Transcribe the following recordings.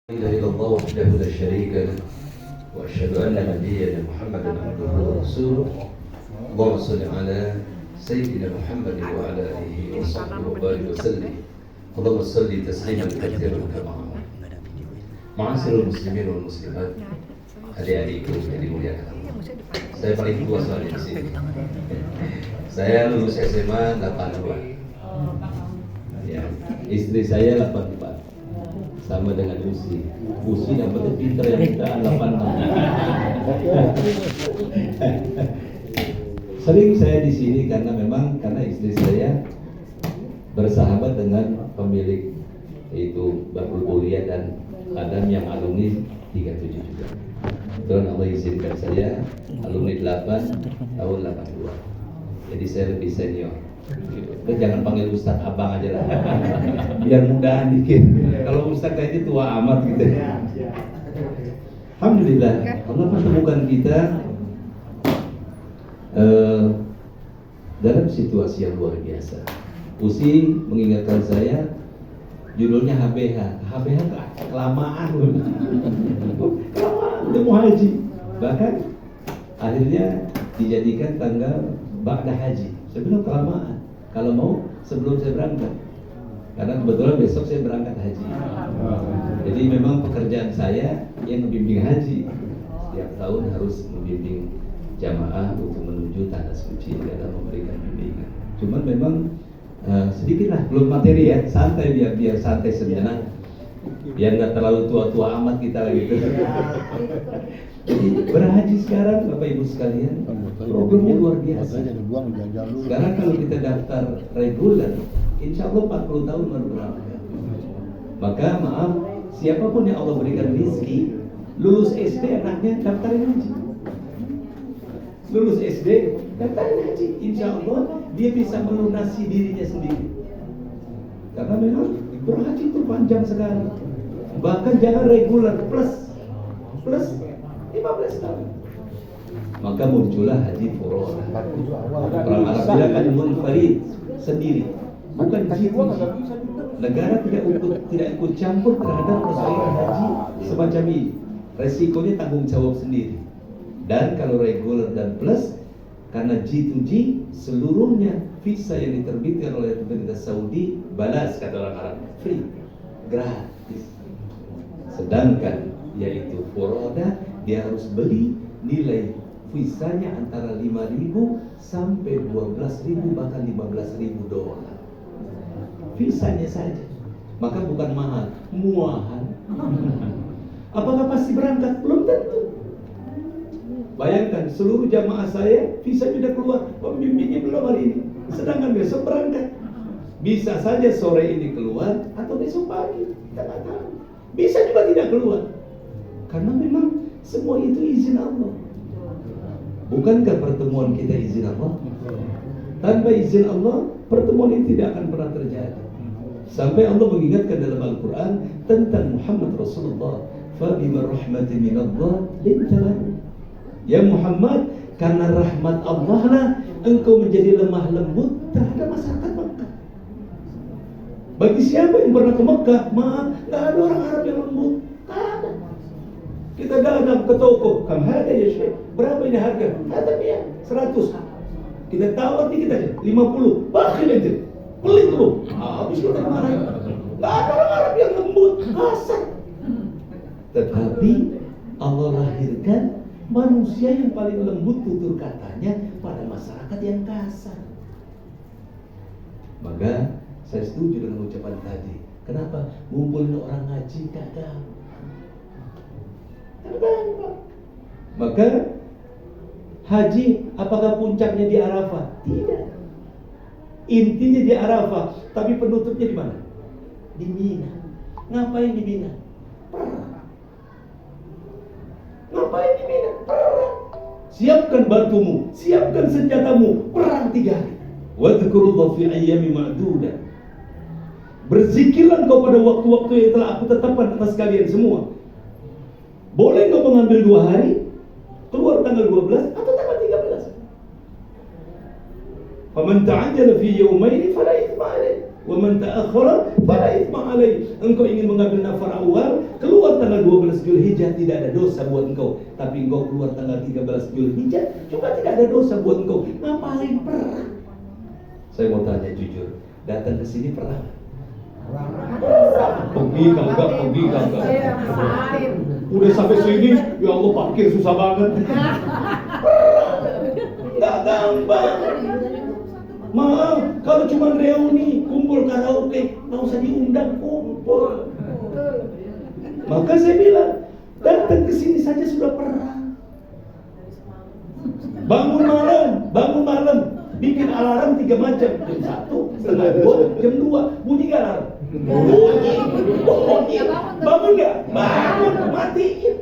لا إله إلا الله وحده لا شريك له وأشهد أن نبينا محمدا عبده ورسوله. اللهم صل على سيدنا محمد وعلى آله وصحبه وبارك وسلم. اللهم صل تسليما كثيرا كما Ma'asyiral muslimin wal muslimat, adik-adikku yang dimuliakan. Saya paling tua soalnya di sini. Saya lulus SMA 82. Ya, istri saya 84. Sama dengan Usi. Usi dapatnya pinter yang kita 86. Sering saya di sini karena istri saya bersahabat dengan pemilik yaitu Bakul Kuliah dan Adam yang alumni 37 juga. Kebetulan Allah izinkan saya alumni 8 tahun 82. Jadi saya lebih senior. Udah jangan panggil Ustadz Abang aja lah. Biar mudahan dikit. Kalau Ustadz kayaknya tua amat gitu. Alhamdulillah Allah pertemukan kita dalam situasi yang luar biasa. Usi mengingatkan saya judulnya HBH. HBH kelamaan. Kelamaan udah mau haji. Bahkan akhirnya dijadikan tanggal Ba'da haji. Saya bilang kelamaan. Kalau mau sebelum saya berangkat. Karena kebetulan besok saya berangkat haji. Jadi memang pekerjaan saya yang membimbing haji. Setiap tahun harus membimbing jamaah untuk menuju tanah suci dalam memberikan bimbingan. Cuman memang sedikit lah, belum materi ya, santai biar santai sejenak, biar nggak terlalu tua-tua amat kita gitu. Jadi berhaji sekarang Bapak Ibu sekalian, programnya luar biasa. Sekarang kalau kita daftar reguler, insya Allah 40 tahun baru berangkat. Maka maaf, siapapun yang Allah berikan rezeki, lulus SD anaknya daftarin haji. Lulus SD, daftarin haji. Insya Allah dia bisa melunasi dirinya sendiri. Karena memang berhaji itu panjang sekali. Bahkan jangan reguler plus 15 tahun. Maka muncullah haji furodah. Orang Arab bilang kan munfarid, sendiri. Bukan jiwa. Negara tidak ikut campur terhadap persoalan haji semacam ini. Resikonya tanggung jawab sendiri. Dan kalau reguler dan plus, karena G2G seluruhnya visa yang diterbitkan oleh pemerintah Saudi balas, kata orang Arab, free, gratis. Sedangkan yaitu furoda dia harus beli, nilai visanya antara 5.000 sampai 12.000 bahkan 15.000 dolar. Visanya saja. Maka bukan mahal, muahan. Apakah pasti berangkat? Belum tentu. Bayangkan seluruh jamaah saya visa sudah keluar, pembimbingnya belum hari ini. Sedangkan besok berangkat. Bisa saja sore ini keluar atau besok pagi, kita nggak tahu. Bisa juga tidak keluar. Karena memang semua itu izin Allah. Bukankah pertemuan kita izin Allah? Tanpa izin Allah, pertemuan ini tidak akan pernah terjadi. Sampai Allah mengingatkan dalam Al-Quran tentang Muhammad Rasulullah. Fabima rahmatin minallah lintalahu. Ya Muhammad, karena rahmat Allah lah engkau menjadi lemah lembut terhadap masyarakat Mekah. Bagi siapa yang pernah ke Mekah, maaf, nggak ada orang Arab yang lembut, nggak ada. Kita datang ke toko, kam harga ya Syekh, berapa ini harga? Kata dia 100. Kita tawar dikit aja, 50. Bakhil aja, pelit lu. Habis kita marah. Nggak ada orang Arab yang lembut, kasar. Tetapi Allah lahirkan manusia yang paling lembut tutur katanya pada masyarakat yang kasar. Maka saya setuju dengan ucapan tadi. Kenapa? Ngumpulin orang ngaji kagak. Maka haji apakah puncaknya di Arafah? Tidak. Intinya di Arafah, tapi penutupnya di mana? Di Mina. Ngapain di Mina? Perang. Ngapain di Mina? Perang. Siapkan batumu, siapkan senjatamu, perang 3 hari. Wadhkurullaha fi ayyamin ma'dudah. Berzikirlah engkau pada waktu-waktu yang telah aku tetapkan atas kalian semua. Boleh engkau mengambil 2 hari, keluar tanggal 12 atau tanggal 13. Faman ta'ajjala fi yawmayn fala ithma alayh wa man ta'akhkhara fala ithma alayh. Engkau ingin mengambil nafar awal, keluar tanggal 12 Zulhijjah tidak ada dosa buat engkau, tapi engkau keluar tanggal 13 Zulhijjah juga tidak ada dosa buat engkau. Ngapain perang? Saya mau tanya jujur, datang ke sini perang? Pergi kagak. Udah sampai sini, ya Allah parkir susah banget. Nggak gampang. Maaf, kalau cuma reuni, kumpul karaoke, nggak usah diundang, kumpul. Maka saya bilang, datang ke sini saja sudah perang. Bangun malam, bikin alarm 3 macam, jam 1, setengah 2, jam 2, bunyi gak alarm? Bunyi. Bangun gak? Bangun, matiin.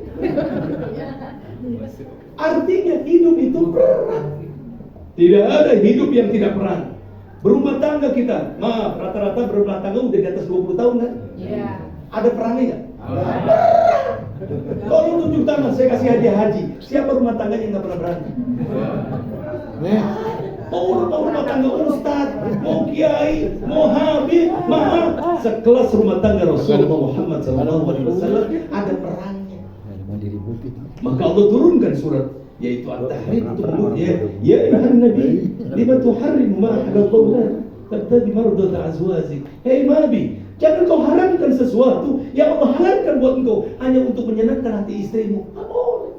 Artinya hidup itu perang. Tidak ada hidup yang tidak perang. Berumah tangga kita, maaf, rata-rata berumah tangga udah di atas 20 tahun kan? Iya. Ada perangnya gak? Tolong tunjuk tangan, saya kasih hadiah haji. Siapa rumah tangganya yang gak pernah berantem? Mau rumah tangga ustaz, mau kiai, mau habib, maaf, sekelas rumah tangga Rasulullah Muhammad SAW ada perangnya. Maka Allah turunkan surat yaitu At-Tahrim untuk memuji ya ayuhan nabi lima tuharrimu ma ahallallah tabtaghi mardata azwajik. Hei nabi, jangan kau haramkan sesuatu yang Allah halalkan buat engkau hanya untuk menyenangkan hati istrimu. Tidak boleh.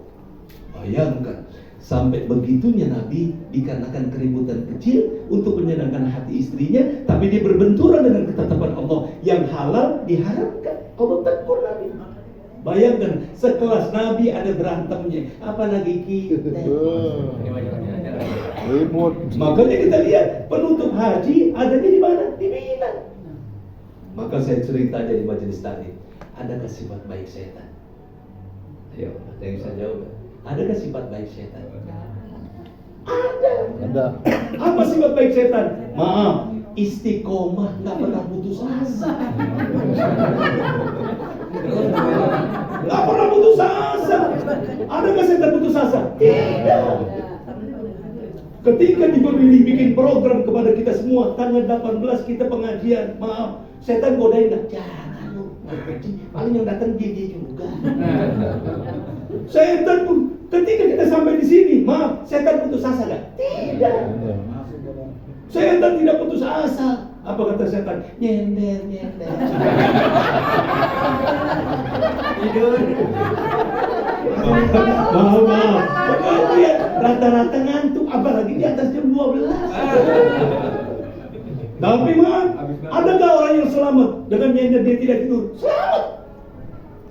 Bayangkan sampai begitunya Nabi dikarenakan keributan kecil untuk menyenangkan hati istrinya, tapi dia berbenturan dengan ketetapan Allah yang halal diharamkan. Allah tegur Nabi. Bayangkan sekelas Nabi ada berantemnya, apalagi kita. Makanya kita lihat penutup haji adanya di mana? Di Mina. Maka saya cerita aja di majelis tadi, adakah sifat baik setan? Ayo, ada yang bisa jawab? Adakah sifat baik setan? Ada. Apa sifat baik setan? Maaf, istiqomah, nggak pernah putus asa. Nggak pernah putus asa. Adakah setan putus asa? Tidak. Ketika dibikin program kepada kita semua, tanggal 18 kita pengajian, maaf, setan godain nggak? Jangan lu, paling yang datang dia juga. Setan pun ketika kita sampai di sini, maaf, setan putus asa nggak? Tidak. Setan tidak putus asa. Apa kata setan? Nyender. Tidur. Maaf. Lihat, rata-rata ngantuk, apalagi di atas jam 12. Tapi maaf, adakah orang yang selamat dengan nyender dia tidak tidur?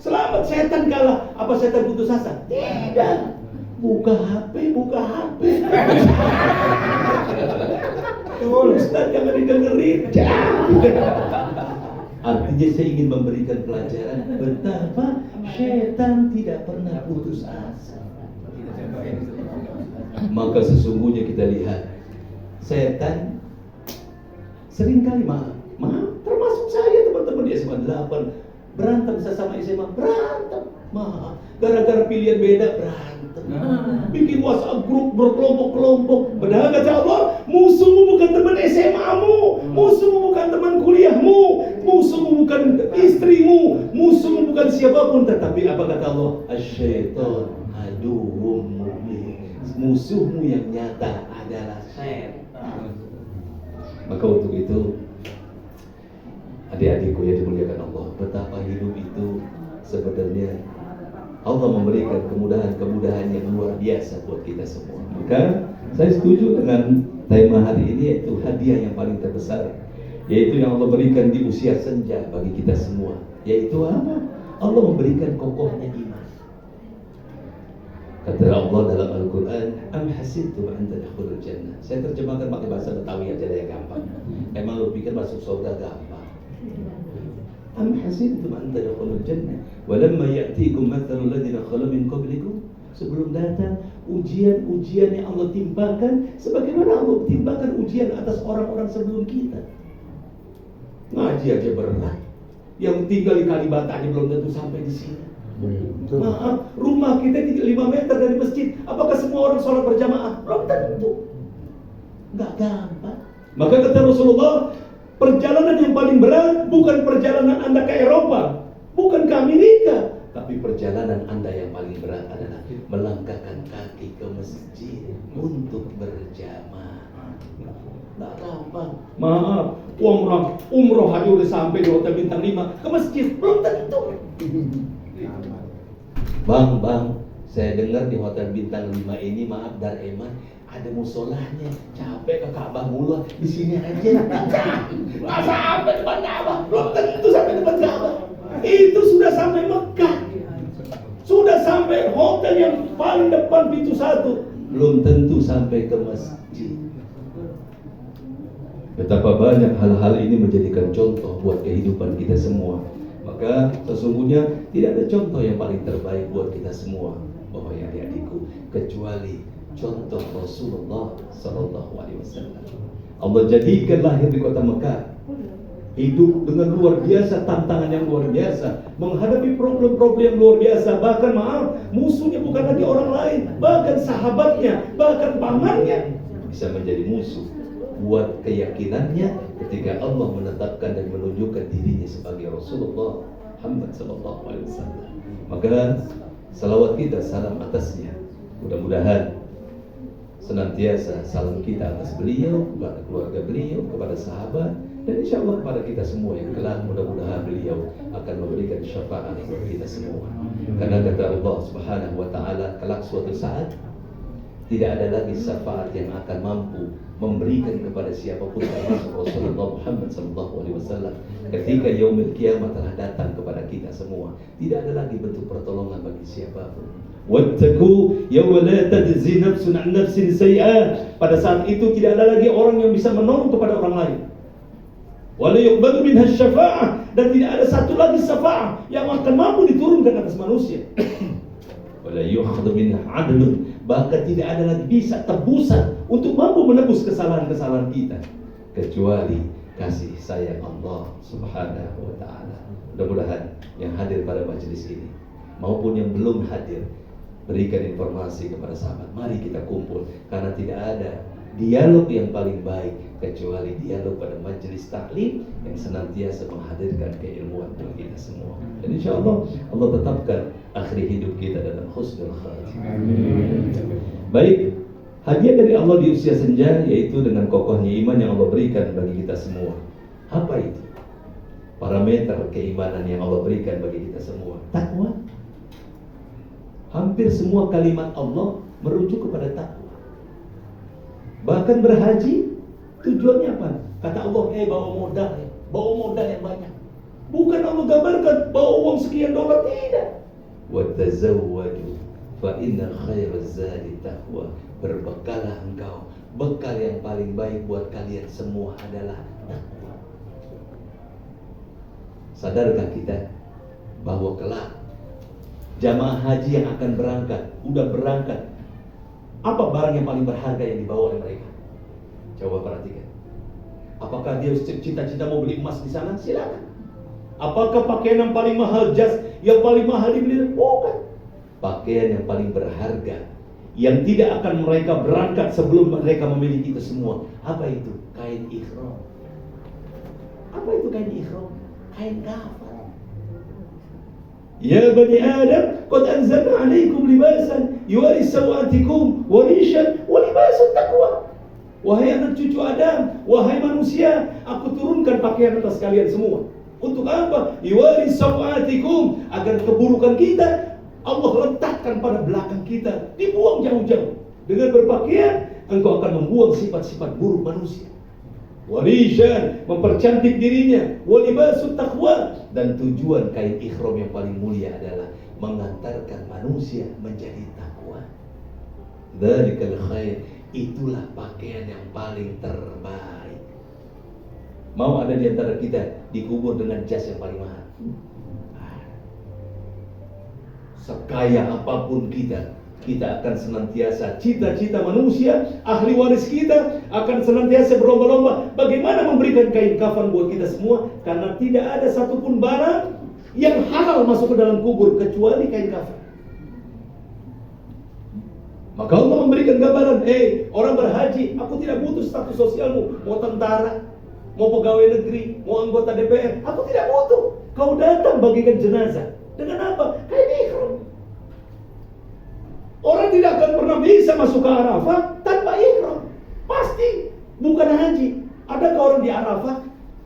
Selamat, setan kalah. Apa setan putus asa? Tidak. Buka HP. Ustaz jangan didengerin. Artinya saya ingin memberikan pelajaran betapa setan tidak pernah putus asa. Maka sesungguhnya kita lihat setan seringkali maaf, termasuk saya teman-teman di SMA 8 berantem sesama SMA, berantem, maaf, gara-gara pilihan beda berantem. Bikin WhatsApp grup berkelompok-kelompok. Padahal kata Allah, musuhmu bukan teman SMA-mu, musuhmu bukan teman kuliahmu, musuhmu bukan istrimu, musuhmu bukan siapapun. Tetapi apa kata Allah? Asyaiton aduwwum mubin. Musuhmu yang nyata adalah setan. Maka untuk itu, adik-adikku yang dimuliakan Allah, betapa hidup itu sebenarnya Allah memberikan kemudahan-kemudahan yang luar biasa buat kita semua. Maka saya setuju dengan tema hari ini, yaitu hadiah yang paling terbesar, yaitu yang Allah berikan di usia senja bagi kita semua. Yaitu apa? Allah memberikan kokohnya iman. Kata Allah dalam Al-Quran, am hasibtum an tadkhulul jannah. Saya terjemahkan pakai bahasa Betawi aja yang gampang. Emang lu pikir masuk surga gampang? Am hasibtum an tadkhulul jannah walamma ya'tikum mathalul ladzina khalu min qablikum. Sebelum datang ujian-ujian yang Allah timpakan, sebagaimana Allah timpakan ujian atas orang-orang sebelum kita. Ngaji aja berat, yang tinggal di Kalibata aja belum tentu sampai di sini. Maaf, rumah kita 5 meter dari masjid. Apakah semua orang sholat berjamaah? Belum tentu. Nggak gampang. Maka kata Rasulullah, perjalanan yang paling berat bukan perjalanan Anda ke Eropa, bukan ke Amerika, tapi perjalanan Anda yang paling berat adalah melangkahkan kaki ke masjid untuk berjamaah. Nggak gampang. Maaf, umroh haji udah sampai di hotel bintang 5, ke masjid belum tentu. Bang, saya dengar di hotel bintang 5 ini, maaf Dar Eman, ada musolahnya. Capek ke Ka'bah mulu, di sini aja. Masa sampai depan Ka'bah? Belum tentu sampai depan Ka'bah. Itu sudah sampai Mekah, sudah sampai hotel yang paling depan pintu 1, belum tentu sampai ke masjid. Betapa banyak hal-hal ini menjadikan contoh buat kehidupan kita semua. Maka sesungguhnya tidak ada contoh yang paling terbaik buat kita semua, bahwa ya adik-adikku, kecuali contoh Rasulullah Sallallahu Alaihi Wasallam. Allah jadikan lahir di kota Mekah, hidup dengan luar biasa, tantangan yang luar biasa, menghadapi problem-problem luar biasa. Bahkan maaf, musuhnya bukan lagi orang lain, bahkan sahabatnya, bahkan pamannya bisa menjadi musuh buat keyakinannya ketika Allah menetapkan dan menunjukkan dirinya sebagai Rasulullah Muhammad Sallallahu Alaihi Wasallam. Maka salawat kita, salam atasnya, mudah-mudahan senantiasa salam kita atas beliau, kepada keluarga beliau, kepada sahabat, dan insya Allah kepada kita semua yang kelak mudah-mudahan beliau akan memberikan syafaat buat kita semua. Karena kata Allah Subhanahu wa Ta'ala, kelak suatu saat tidak ada lagi syafaat yang akan mampu memberikan kepada siapapun termasuk Rasulullah Muhammad SAW. Ketika yaumil kiamat telah datang kepada kita semua, tidak ada lagi bentuk pertolongan bagi siapapun. Wattaqu yawma la tajzi nafsun 'an nafsin shay'an. Pada saat itu tidak ada lagi orang yang bisa menolong kepada orang lain. Wala yuqbalu minha syafa'ah, dan tidak ada satu lagi syafa'ah yang akan mampu diturunkan atas manusia. Wala yu'khadhu minha 'adlun, bahkan tidak ada lagi bisa tebusan untuk mampu menebus kesalahan-kesalahan kita kecuali kasih sayang Allah Subhanahu wa Ta'ala. Mudah-mudahan yang hadir pada majelis ini maupun yang belum hadir, berikan informasi kepada sahabat, mari kita kumpul, karena tidak ada dialog yang paling baik kecuali dialog pada majelis taklim yang senantiasa menghadirkan keilmuan buat kita semua. Dan insya Allah Allah tetapkan akhir hidup kita dalam husnul khatimah. Baik, hadiah dari Allah di usia senja yaitu dengan kokohnya iman yang Allah berikan bagi kita semua. Apa itu? Parameter keimanan yang Allah berikan bagi kita semua. Takwa. Hampir semua kalimat Allah merujuk kepada takwa. Bahkan berhaji tujuannya apa? Kata Allah, bawa modal yang banyak. Bukan Allah gambarkan bawa uang sekian dolar, tidak. Wa tazawwaju fa inna khairaz zadi taqwa. Berbekalah engkau. Bekal yang paling baik buat kalian semua adalah takwa. Sadarkah kita bahwa kelak jamaah haji yang akan berangkat, udah berangkat, apa barang yang paling berharga yang dibawa oleh mereka? Coba perhatikan. Apakah dia cita-cita mau beli emas di sana? Silakan. Apakah pakaian yang paling mahal, jas yang paling mahal dibeli? Bukan. Pakaian yang paling berharga yang tidak akan mereka berangkat sebelum mereka memiliki itu semua. Apa itu? Kain ihram. Apa itu kain ihram? Kain kafan. Ya bani Adam, qad anzalna 'alaikum libasan yuwari sawatikum wa rishan wa libasut taqwa. Wahai anak cucu Adam, wahai manusia, aku turunkan pakaian atas kalian semua. Untuk apa? Yuwari sawatikum, agar keburukan kita Allah letakkan pada belakang kita, dibuang jauh-jauh. Dengan berpakaian, engkau akan membuang sifat-sifat buruk manusia. Warishan, mempercantik dirinya. Walibasut taqwa, dan tujuan kain ihram yang paling mulia adalah mengantarkan manusia menjadi takwa. Dzalikal khair, itulah pakaian yang paling terbaik. Mau ada di antara kita dikubur dengan jas yang paling mahal? Sekaya apapun kita akan senantiasa, cita-cita manusia, ahli waris kita akan senantiasa berlomba-lomba bagaimana memberikan kain kafan buat kita semua, karena tidak ada satupun barang yang halal masuk ke dalam kubur kecuali kain kafan. Maka Allah memberikan gambaran, orang berhaji, aku tidak butuh status sosialmu, mau tentara, mau pegawai negeri, mau anggota DPR, aku tidak butuh. Kau datang bagikan jenazah dengan apa? Kain ihram. bisa masuk ke Arafah tanpa ihram. Pasti. Bukan haji. Adakah orang di Arafah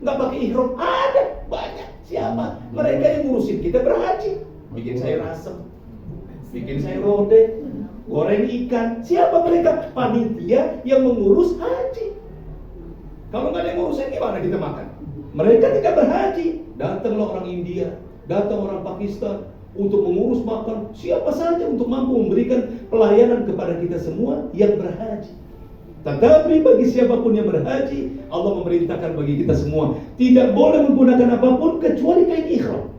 nggak pakai ihram? Ada, banyak. Siapa? Mereka yang ngurusin kita berhaji. Bikin sayur asem, bikin sayur lodeh, goreng ikan. Siapa mereka? Panitia yang mengurus haji. Kalau nggak ada yang ngurusin, gimana kita makan? Mereka tidak berhaji. Datanglah orang India, datang orang Pakistan untuk mengurus makan. Siapa saja untuk mampu memberikan pelayanan kepada kita semua yang berhaji. Tetapi bagi siapapun yang berhaji, Allah memerintahkan bagi kita semua tidak boleh menggunakan apapun kecuali kain ihram.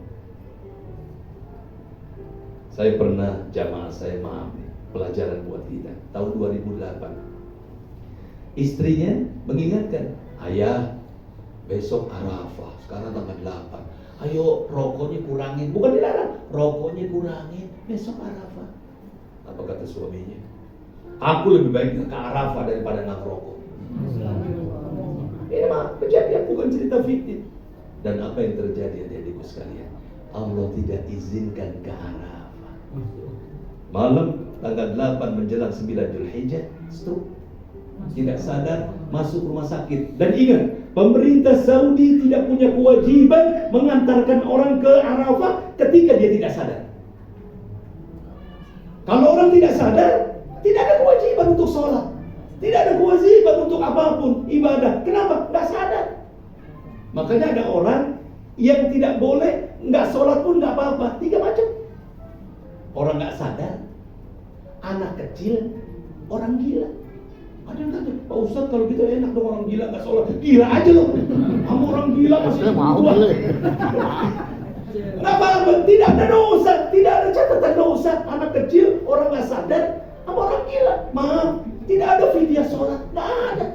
Saya pernah, jamaah saya, maaf, pelajaran buat kita. Tahun 2008, istrinya mengingatkan, ayah, besok Arafah, sekarang tanggal 8. Ayo rokoknya kurangin, bukan dilarang, rokoknya kurangin, besok Arafah. Apa kata suaminya? Aku lebih baik ke Arafah daripada ngerokok. Ini mah kejadian, bukan cerita fiktif. Dan apa yang terjadi adik-adikku sekalian? Allah tidak izinkan ke Arafah. Malam tanggal 8 menjelang 9 Dzulhijjah, stroke. Tidak sadar, masuk rumah sakit. Dan ingat, pemerintah Saudi tidak punya kewajiban mengantarkan orang ke Arafah ketika dia tidak sadar. Kalau orang tidak sadar, tidak ada kewajiban untuk sholat, tidak ada kewajiban untuk apapun ibadah. Kenapa? Nggak sadar. Makanya ada orang yang tidak boleh, nggak sholat pun nggak apa-apa. 3 macam. Orang nggak sadar, anak kecil, orang gila. Ada yang tanya, Pak Ustadz kalau gitu enak dong orang gila nggak sholat. Gila aja loh, kamu orang gila masih mau. Nggak apa-apa, tidak ada dosa, tidak ada catatan dosa. Anak kecil, orang nggak sadar, sama orang gila. Maaf, tidak ada fidyah sholat, nggak ada.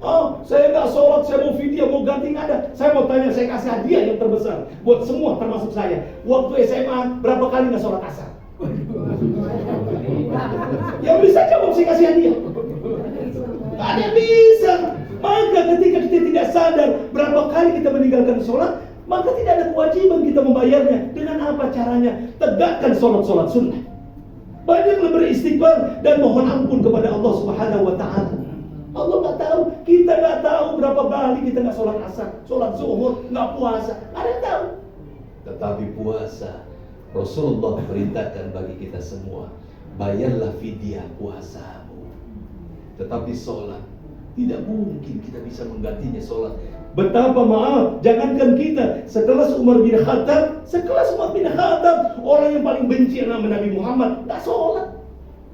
Oh, saya nggak sholat, saya mau fidyah, mau ganti, nggak ada. Saya mau tanya, saya kasih hadiah yang terbesar buat semua, termasuk saya. Waktu SMA, berapa kali nggak sholat asar? Yang bisa jawab, saya kasih hadiah. Nggak ada yang bisa. Maka ketika kita tidak sadar berapa kali kita meninggalkan sholat, maka tidak ada kewajiban kita membayarnya. Dengan apa caranya? Tegakkan sholat-sholat sunnah. Banyaklah beristighfar dan mohon ampun kepada Allah Subhanahu wa Ta'ala. Allah nggak tahu, kita nggak tahu berapa kali kita nggak sholat asar, sholat zuhur, nggak puasa. Ada yang tahu. Tetapi puasa, Rasulullah perintahkan bagi kita semua, bayarlah fidyah puasamu. Tetapi sholat, tidak mungkin kita bisa menggantinya sholat. Betapa maaf, jangankan kita, sekelas Umar bin Khattab, orang yang paling benci nama Nabi Muhammad, nggak sholat.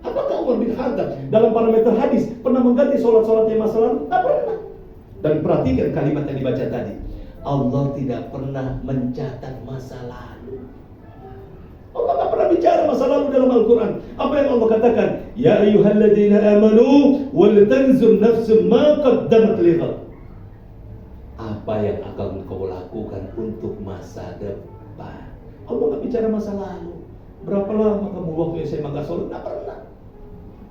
Apakah Umar bin Khattab dalam parameter hadis pernah mengganti sholat-sholatnya masa lalu? Tak pernah. Dan perhatikan kalimat yang dibaca tadi, Allah tidak pernah mencatat masa lalu. Allah tak pernah bicara masa lalu dalam Al-Quran. Apa yang Allah katakan? Ya ayyuhalladzina amanu wal tanzur nafsum ma qaddamat lighad. Apa yang akan kau lakukan untuk masa depan? Allah nggak bicara masa lalu. Berapa lama kamu waktu SMA nggak sholat? Nggak pernah.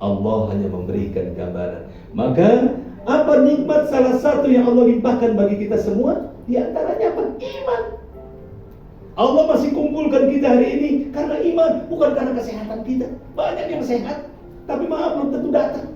Allah hanya memberikan gambaran. Maka apa nikmat salah satu yang Allah limpahkan bagi kita semua? Di antaranya apa? Iman. Allah masih kumpulkan kita hari ini karena iman, bukan karena kesehatan kita. Banyak yang sehat, tapi maaf belum tentu datang.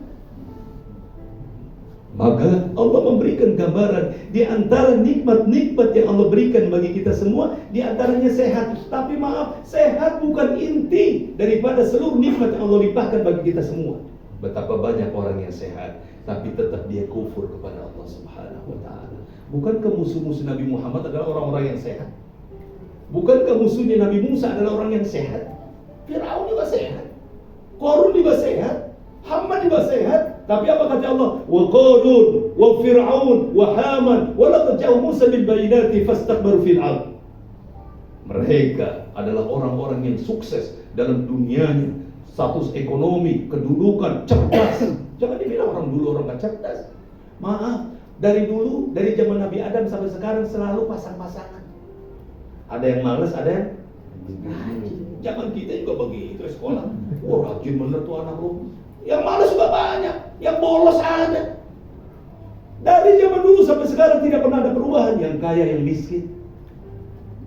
Maka Allah memberikan gambaran di antara nikmat-nikmat yang Allah berikan bagi kita semua, di antaranya sehat. Tapi maaf, sehat bukan inti daripada seluruh nikmat yang Allah limpahkan bagi kita semua. Betapa banyak orang yang sehat, tapi tetap dia kufur kepada Allah Subhanahu wa Ta'ala. Bukankah musuh-musuh Nabi Muhammad adalah orang-orang yang sehat? Bukankah musuhnya Nabi Musa adalah orang yang sehat? Firaun juga sehat, Qarun juga sehat, Haman juga sehat. Tapi apa kata Allah? Wa Qarun, wa Fir'aun, wa Haman, wa laqad ja'u Musa bil bayinati fastakbaru fil 'ard. Mereka adalah orang-orang yang sukses dalam dunianya, status ekonomi, kedudukan, cerdas. Jangan dibilang orang dulu orang nggak cerdas. Maaf, dari dulu, dari zaman Nabi Adam sampai sekarang selalu pasang-pasangan. Ada yang malas, ada yang rajin. Zaman kita juga begitu sekolah. Wah, rajin bener tuh anak lu. Yang malas juga banyak, yang bolos ada. Dari zaman dulu sampai sekarang tidak pernah ada perubahan. Yang kaya, yang miskin,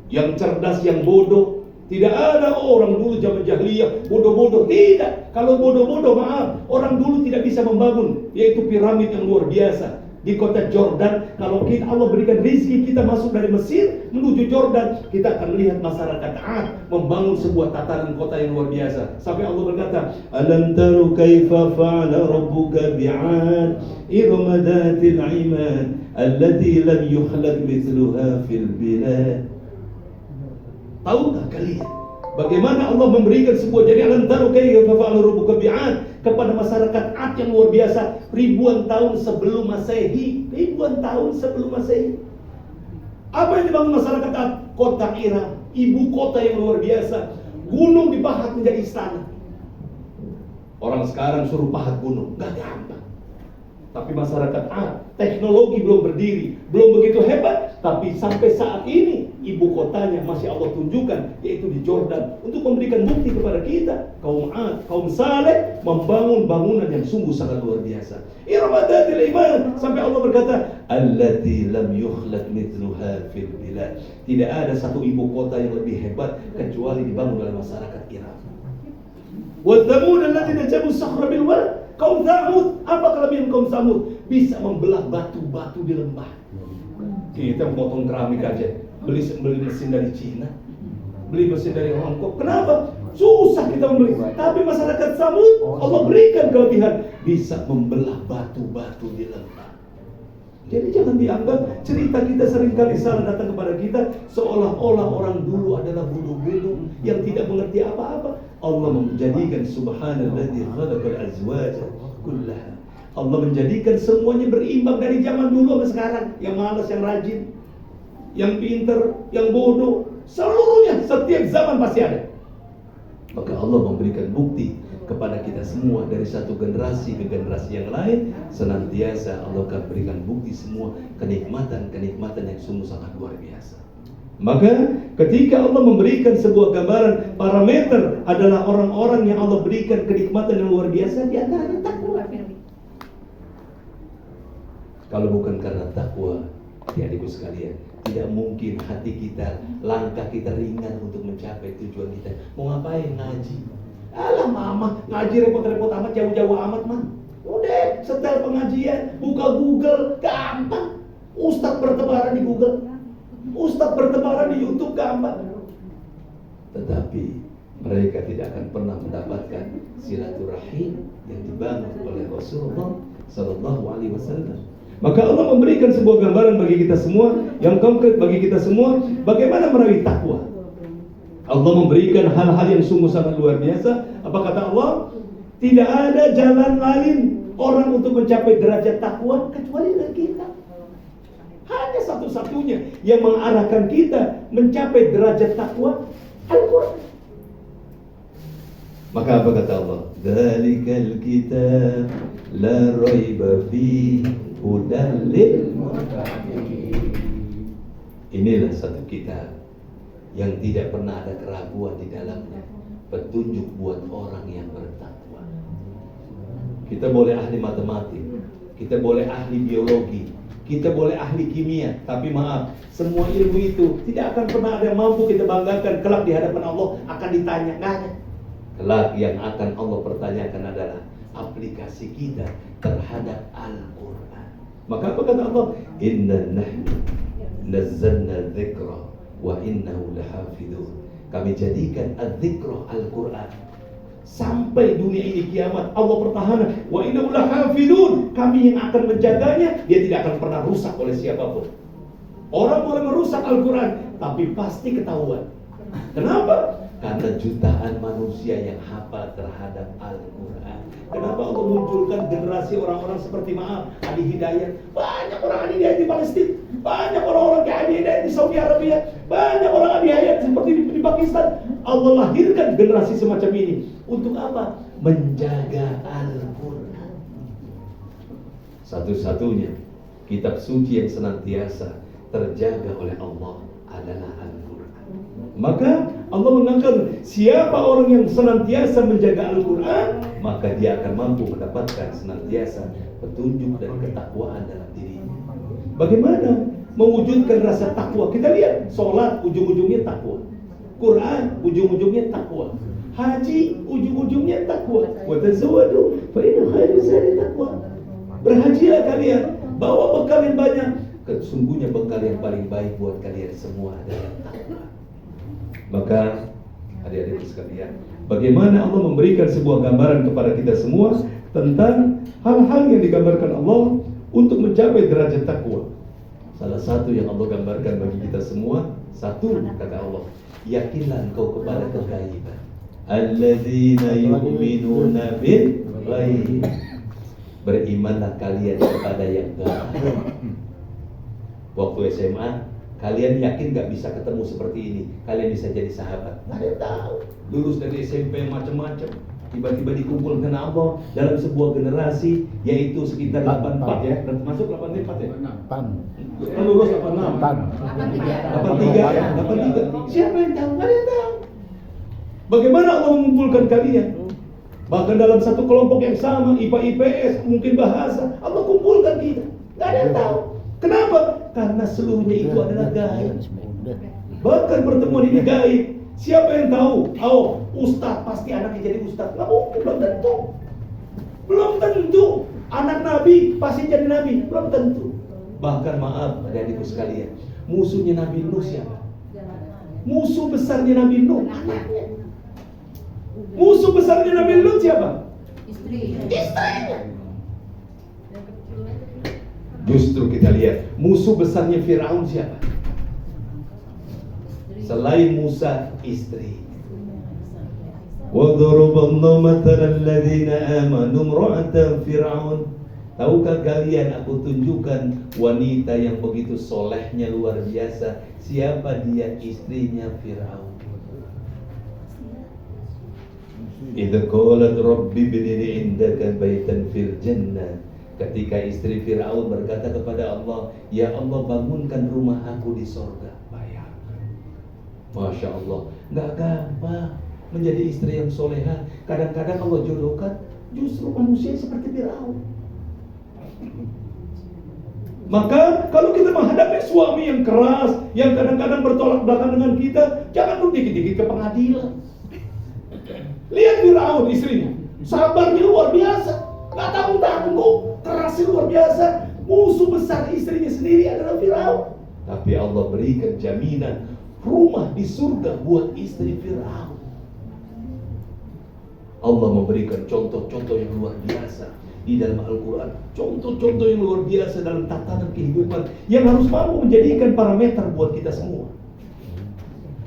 yang cerdas, yang bodoh, Tidak ada orang dulu zaman jahiliyah bodoh-bodoh. Tidak. Kalau bodoh-bodoh maaf, orang dulu tidak bisa membangun yaitu piramid yang luar biasa di kota Jordan. Kalau Allah berikan rezeki kita masuk dari Mesir menuju Jordan, kita akan lihat masyarakat Ad membangun sebuah tatanan kota yang luar biasa. Sampai Allah berkata, "Alam taru kaifa fa'ala rabbuka bi'ad irama dhatil 'imad allati lam yukhlaq mithluha fil bilad." Tahukah kalian bagaimana Allah memberikan sebuah jadi alam taru kaifa fa'ala rabbuka bi'ad kepada masyarakat Ad yang luar biasa ribuan tahun sebelum Masehi. Ribuan tahun sebelum Masehi. Apa yang dibangun masyarakat Ad? Kota Iram, ibu kota yang luar biasa. Gunung dipahat menjadi istana. Orang sekarang suruh pahat gunung, gak gampang. Tapi masyarakat Ad, teknologi belum berdiri, belum begitu hebat. Tapi sampai saat ini ibu kotanya masih Allah tunjukkan, yaitu di Jordan, untuk memberikan bukti kepada kita. Kaum Ad, kaum Saleh membangun bangunan yang sungguh sangat luar biasa. Irmadatil iman, sampai Allah berkata, allati lam yukhlaq mithluha fil bilad. Tidak ada satu ibu kota yang lebih hebat kecuali dibangun oleh masyarakat Irak. Wa thamud alladziina jabu sakhra bil wad. Kaum Thamud, apa kelebihan kaum Thamud? Bisa membelah batu-batu di lembah. Kita memotong keramik aja, beli mesin dari Cina, beli mesin dari Hongkong. Kenapa? Susah kita membeli. Tapi masyarakat Thamud, Allah berikan kelebihan, bisa membelah batu-batu di lembah. Jadi jangan dianggap cerita kita seringkali salah datang kepada kita seolah-olah orang dulu adalah bulu-bulu yang tidak mengerti apa-apa. Allah menjadikan subhanalladzi khalaqal azwaja kullaha. Allah menjadikan semuanya berimbang dari zaman dulu sampai sekarang. Yang malas, yang rajin, yang pinter, yang bodoh, seluruhnya setiap zaman pasti ada. Maka Allah memberikan bukti kepada kita semua dari satu generasi ke generasi yang lain, senantiasa Allah akan berikan bukti semua kenikmatan-kenikmatan yang sungguh sangat luar biasa. Maka ketika Allah memberikan sebuah gambaran, parameter adalah orang-orang yang Allah berikan kenikmatan yang luar biasa, di antaranya takwa. Kalau bukan karena takwa, adik-adikku sekalian, tidak mungkin hati kita, langkah kita ringan untuk mencapai tujuan kita. Mau ngapain? Ngaji. Alah mama, ngaji repot-repot amat, jauh-jauh amat mah. Udah, setel pengajian, buka Google, gampang. Ustadz bertebaran di Google, Ustadz bertebaran di YouTube, gampang. Tetapi mereka tidak akan pernah mendapatkan silaturahim yang dibangun oleh Rasulullah Sallallahu Alaihi Wasallam. Maka Allah memberikan sebuah gambaran bagi kita semua, yang konkret bagi kita semua, bagaimana meraih takwa. Allah memberikan hal-hal yang sungguh sangat luar biasa. Apa kata Allah? Tidak ada jalan lain orang untuk mencapai derajat takwa kecuali dengan kita. Hanya satu-satunya yang mengarahkan kita mencapai derajat takwa, Al-Quran. Maka apa kata Allah? Dzalikal kitab la raiba fihi hudan lil muttaqin. Inilah satu kitab yang tidak pernah ada keraguan di dalamnya, petunjuk buat orang yang bertakwa. Kita boleh ahli matematik, kita boleh ahli biologi, kita boleh ahli kimia, tapi maaf, semua ilmu itu tidak akan pernah ada yang mampu kita banggakan. Kelak di hadapan Allah akan ditanya, nggak ada. Kelak yang akan Allah pertanyakan adalah aplikasi kita terhadap Al-Quran. Maka apa kata Allah? Inna nahnu nazzalna dzikra wa innahu lahafidun. Kami jadikan adzikra Al-Quran sampai dunia ini kiamat, Allah pertahanan. Wa innahu lahafidun. Kami yang akan menjaganya, dia tidak akan pernah rusak oleh siapapun. Orang boleh merusak Al-Quran, tapi pasti ketahuan. Kenapa? Karena jutaan manusia yang hafal terhadap Al-Quran. Kenapa Allah munculkan generasi orang-orang seperti Adi Hidayat? Banyak orang Adi Hidayat di Palestina, banyak orang-orang kayak Adi Hidayat di Saudi Arabia, banyak orang Adi Hidayat seperti di Pakistan. Allah lahirkan generasi semacam ini untuk apa? Menjaga Al-Quran. Satu-satunya kitab suci yang senantiasa terjaga oleh Allah adalah Al-Quran. Maka Allah mengatakan, siapa orang yang senantiasa menjaga Al-Quran, maka dia akan mampu mendapatkan senantiasa petunjuk dan ketakwaan dalam dirinya. Bagaimana mewujudkan rasa takwa? Kita lihat, sholat ujung-ujungnya takwa. Quran ujung-ujungnya takwa. Haji ujung-ujungnya takwa. Wa tazawwadu fa inna khairaz zadi taqwa. Berhajilah kalian, bawa bekal yang banyak. Sesungguhnya bekal yang paling baik buat kalian semua adalah takwa. Maka adik-adik sekalian, bagaimana Allah memberikan sebuah gambaran kepada kita semua tentang hal-hal yang digambarkan Allah untuk mencapai derajat takwa. Salah satu yang Allah gambarkan bagi kita semua, satu kata Allah, yakinlah engkau kepada kegaiban. Alladzina yu'minuna bil ghaib. Berimanlah kalian kepada yang gaib. Waktu SMA, kalian yakin gak bisa ketemu seperti ini? Kalian bisa jadi sahabat? Gak ada yang tahu. Lulus dari SMP macam-macam, tiba-tiba dikumpulkan Allah dalam sebuah generasi, yaitu sekitar 84 ya. Masuk 84 ya? 8. Lulus 86. 83. Siapa yang tahu? Gak ada yang tahu. Bagaimana Allah mengumpulkan kalian? Bahkan dalam satu kelompok yang sama, IPA, IPS, mungkin bahasa, Allah kumpulkan kita. Gak ada yang tahu. Kenapa? Karena seluruhnya itu adalah gaib. Bahkan pertemuan ini gaib. Siapa yang tahu? Oh, ustaz pasti anaknya jadi ustaz. Nggak mungkin, belum tentu. Belum tentu. Anak Nabi pasti jadi Nabi. Belum tentu. Bahkan maaf adik-adikku sekalian, musuhnya Nabi Nuh siapa? Musuh besarnya Nabi Nuh, anaknya. Musuh besarnya Nabi Nuh siapa? Istrinya. Justru kita lihat musuh besarnya Firaun siapa? Selain Musa, istri. Wa daraballahu mathalan ladzina amanu imra'atan Fir'aun. Tahukah kalian aku tunjukkan wanita yang begitu solehnya luar biasa. Siapa dia? Istrinya Firaun. Idza qalat rabbi ibni indaka baitan fil jannah. Ketika istri Firaun berkata kepada Allah, ya Allah bangunkan rumah aku di sorga. Bayangkan, Masya Allah, nggak gampang menjadi istri yang soleha. Kadang-kadang Allah jodohkan justru manusia seperti Firaun. Maka kalau kita menghadapi suami yang keras, yang kadang-kadang bertolak belakang dengan kita, jangan dulu dikit-dikit ke pengadilan. Lihat Firaun istrinya, sabarnya luar biasa. Gak tanggung-tanggung, kerasnya luar biasa. Musuh besar istrinya sendiri adalah Firaun. Tapi Allah berikan jaminan rumah di surga buat istri Firaun. Allah memberikan contoh-contoh yang luar biasa di dalam Al-Quran. Contoh-contoh yang luar biasa dalam tatanan kehidupan yang harus mampu menjadikan parameter buat kita semua.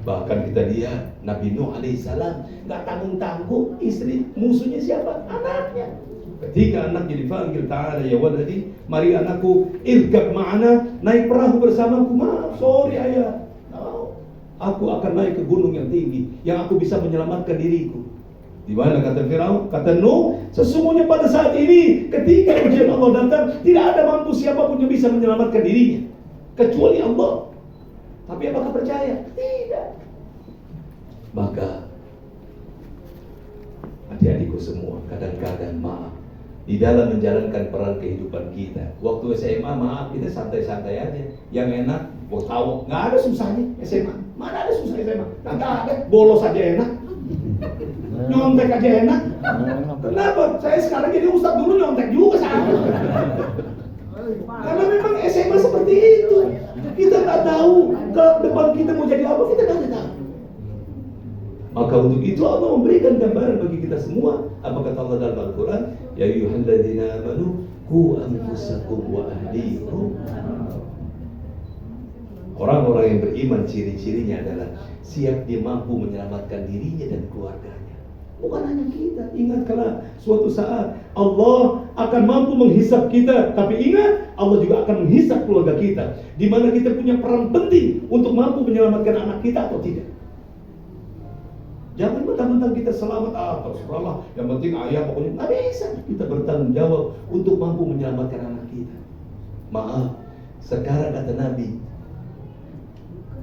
Bahkan kita lihat Nabi Nuh alaihissalam gak tanggung-tanggung, istri musuhnya siapa? Anaknya. Ketika anaknya dipanggil, ta'ala ya waladi, mari anakku irkab ma'ana, naik perahu bersamaku. Maaf, sorry ayah, no. Aku akan naik ke gunung yang tinggi, yang aku bisa menyelamatkan diriku. Di mana kata Firaun? Kata Nuh, sesungguhnya pada saat ini ketika ujian Allah datang, tidak ada mampu siapapun yang bisa menyelamatkan dirinya kecuali Allah. Tapi apakah percaya? Tidak. Maka adik-adikku semua, kadang-kadang maaf di dalam menjalankan peran kehidupan kita. Waktu SMA maaf kita santai-santai aja. Yang enak, tahu nggak ada susahnya SMA. Mana ada susah SMA? Nggak ada. Bolos aja enak, nyontek aja enak. Kenapa? Saya sekarang jadi ustadz, dulu nyontek juga sama. Karena memang SMA seperti itu. Kita nggak tahu ke depan kita mau jadi apa, kita nggak tahu. Maka untuk itu Allah memberikan gambaran bagi kita semua. Apa kata Allah dalam Al-Quran? Ya ayyuhalladzina amanu qu anfusakum wa ahlikum. Orang-orang yang beriman ciri-cirinya adalah siap dia mampu menyelamatkan dirinya dan keluarganya. Bukan hanya kita. Ingatlah suatu saat Allah akan mampu menghisap kita. Tapi ingat, Allah juga akan menghisap keluarga kita, di mana kita punya peran penting untuk mampu menyelamatkan anak kita atau tidak. Jangan mentang-mentang kita selamat, terserahlah, yang penting ayah pokoknya. Nggak bisa. Kita bertanggung jawab untuk mampu menyelamatkan anak kita. Maaf, sekarang kata Nabi,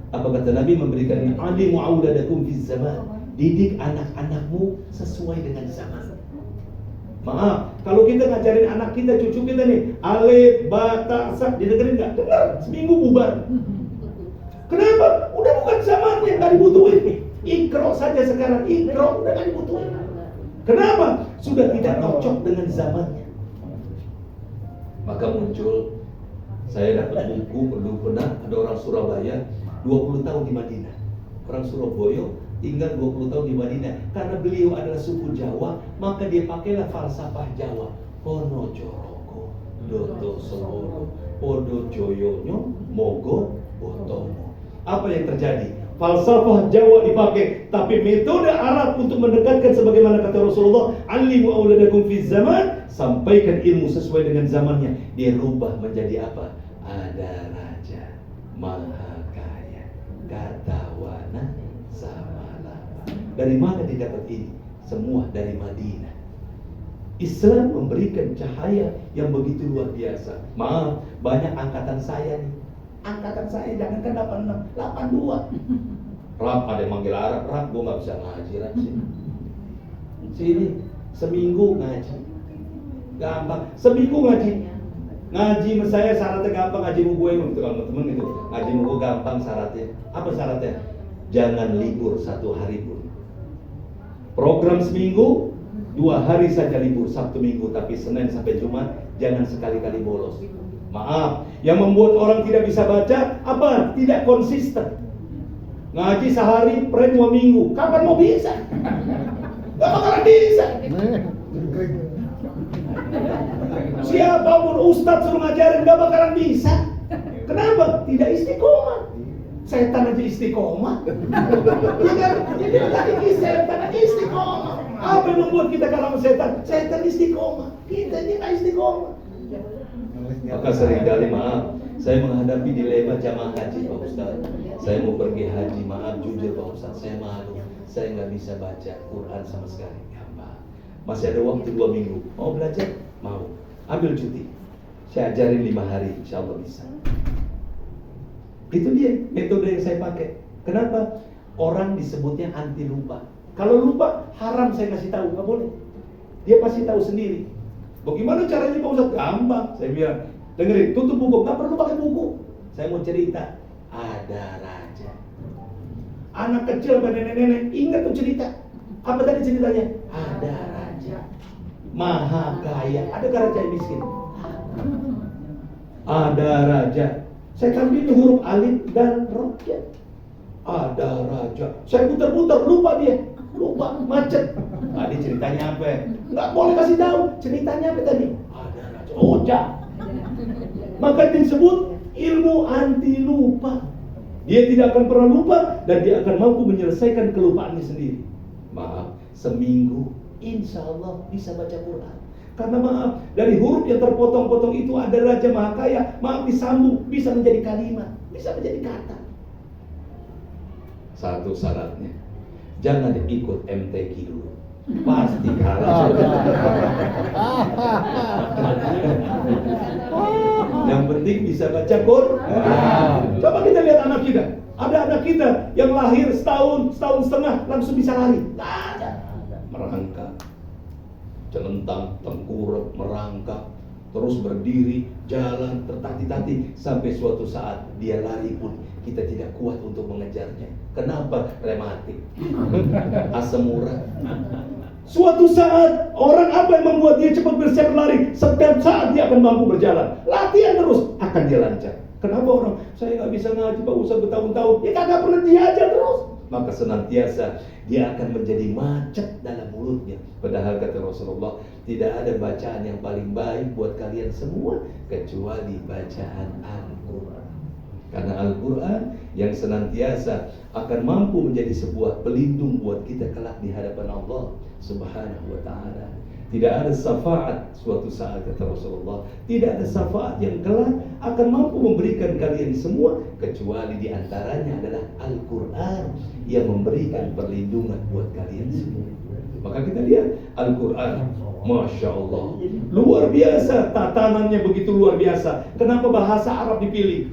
apa kata Nabi? Memberikan alimu auladakum fi zaman. Didik anak-anakmu sesuai dengan zaman. Maaf, kalau kita ngajarin anak kita, cucu kita nih, alif, ba, ta, sa, didengerin nggak? Dengar, seminggu bubar. Kenapa? Udah bukan zamannya, nggak dibutuhin. Ikro saja sekarang, ikro udah gak dibutuhin. Kenapa? Sudah tidak cocok dengan zamannya. Maka muncul, saya dapat buku dulu pernah ada orang Surabaya 20 tahun di Madinah. Orang Surabaya tinggal 20 tahun di Madinah. Karena beliau adalah suku Jawa, maka dia pakailah falsafah Jawa. Pono Joroko, Doto Solo, Podo Joyonyo, Mogo, Botomo. Apa yang terjadi? Falsafah Jawa dipakai, tapi metode Arab untuk mendekatkan sebagaimana kata Rasulullah, "Alimu auladakum fi zaman", sampaikan ilmu sesuai dengan zamannya. Dia rubah menjadi apa? Ada raja maha kaya, katawana sama lama. Dari mana didapat ini? Semua dari Madinah. Islam memberikan cahaya yang begitu luar biasa. Maaf, banyak angkatan saya nih. Angkatan saya jangankan 86, 82. Rap, ada yang manggil Arab, Rap, gue gak bisa ngaji, Rap sih. Sini, seminggu ngaji. Gampang, seminggu ngaji. Ngaji sama saya syaratnya gampang, ngaji mu gue untuk teman-teman itu. Ngaji mu gue gampang syaratnya. Apa syaratnya? Jangan libur 1 hari pun. Program seminggu, 2 hari saja libur, Sabtu Minggu, tapi Senin sampai Jumat jangan sekali-kali bolos. Maaf, yang membuat orang tidak bisa baca apa? Tidak konsisten. Ngaji sehari, pray 2 minggu. Kapan mau bisa? Gak bakalan bisa. Siapapun ustadz suruh ngajarin gak bakalan bisa. Kenapa? Tidak istiqomah. Setan aja istiqomah. Ya kan? Jadi tadi setan aja istiqomah. Apa yang membuat kita kalah sama setan? Setan istiqomah. Kita ini gak istiqomah. Maka seringkali maaf, saya menghadapi dilema jamaah haji Pak Ustaz. Saya mau pergi haji, maaf jujur Pak Ustaz, saya malu. Saya nggak bisa baca Quran sama sekali. Gampang. Masih ada waktu 2 minggu. Mau belajar? Mau. Ambil cuti. Saya ajarin 5 hari, insya Allah bisa. Itu dia metode yang saya pakai. Kenapa? Orang disebutnya anti lupa. Kalau lupa haram saya kasih tahu, nggak boleh. Dia pasti tahu sendiri. Bagaimana caranya Pak Ustaz? Gampang. Saya bilang, dengerin, tutup buku, nggak perlu pakai buku. Saya mau cerita. Ada raja. Anak kecil pada nenek-nenek ingat tuh cerita. Apa tadi ceritanya? Ada raja maha kaya. Adakah raja yang miskin? Ada raja. Saya ambil huruf alif dan roja. Ada raja. Saya putar-putar, lupa dia. Lupa, macet. Tadi ceritanya apa? Nggak boleh kasih tahu. Ceritanya apa tadi? Ada raja. Roja. Maka disebut ilmu anti lupa. Dia tidak akan pernah lupa dan dia akan mampu menyelesaikan kelupaannya sendiri. Maaf, seminggu insya Allah bisa baca Quran. Karena maaf, dari huruf yang terpotong-potong itu ada raja maha kaya. Maaf, disambung bisa menjadi kalimat, bisa menjadi kata. Satu syaratnya, jangan ikut MTQ dulu. Pasti kalah. Yang penting bisa baca Quran. Coba kita lihat anak kita. Ada anak kita yang lahir setahun setengah langsung bisa lari. Nggak ada. Merangkak, celentang, tengkurap, merangkak, terus berdiri, jalan, tertati-tati sampai suatu saat dia lari pun kita tidak kuat untuk mengejarnya. Kenapa? Rematik, asam urat. Suatu saat orang apa yang membuat dia cepat bersiap berlari? Setiap saat dia akan mampu berjalan. Latihan terus akan dia lancar. Kenapa orang saya nggak bisa ngaji Pak Ustaz bertahun-tahun? Ya kagak pernah diajar terus. Maka senantiasa dia akan menjadi macet dalam mulutnya. Padahal kata Rasulullah, tidak ada bacaan yang paling baik buat kalian semua kecuali bacaan Al-Quran. Karena Al-Quran yang senantiasa akan mampu menjadi sebuah pelindung buat kita kelak di hadapan Allah Subhanahu wa ta'ala. Tidak ada syafaat suatu saat kata Rasulullah, tidak ada syafaat yang kelak akan mampu memberikan kalian semua kecuali diantaranya adalah Al-Quran yang memberikan perlindungan buat kalian semua. Maka kita lihat Al-Quran, Masya Allah, luar biasa, tatanannya begitu luar biasa. Kenapa bahasa Arab dipilih?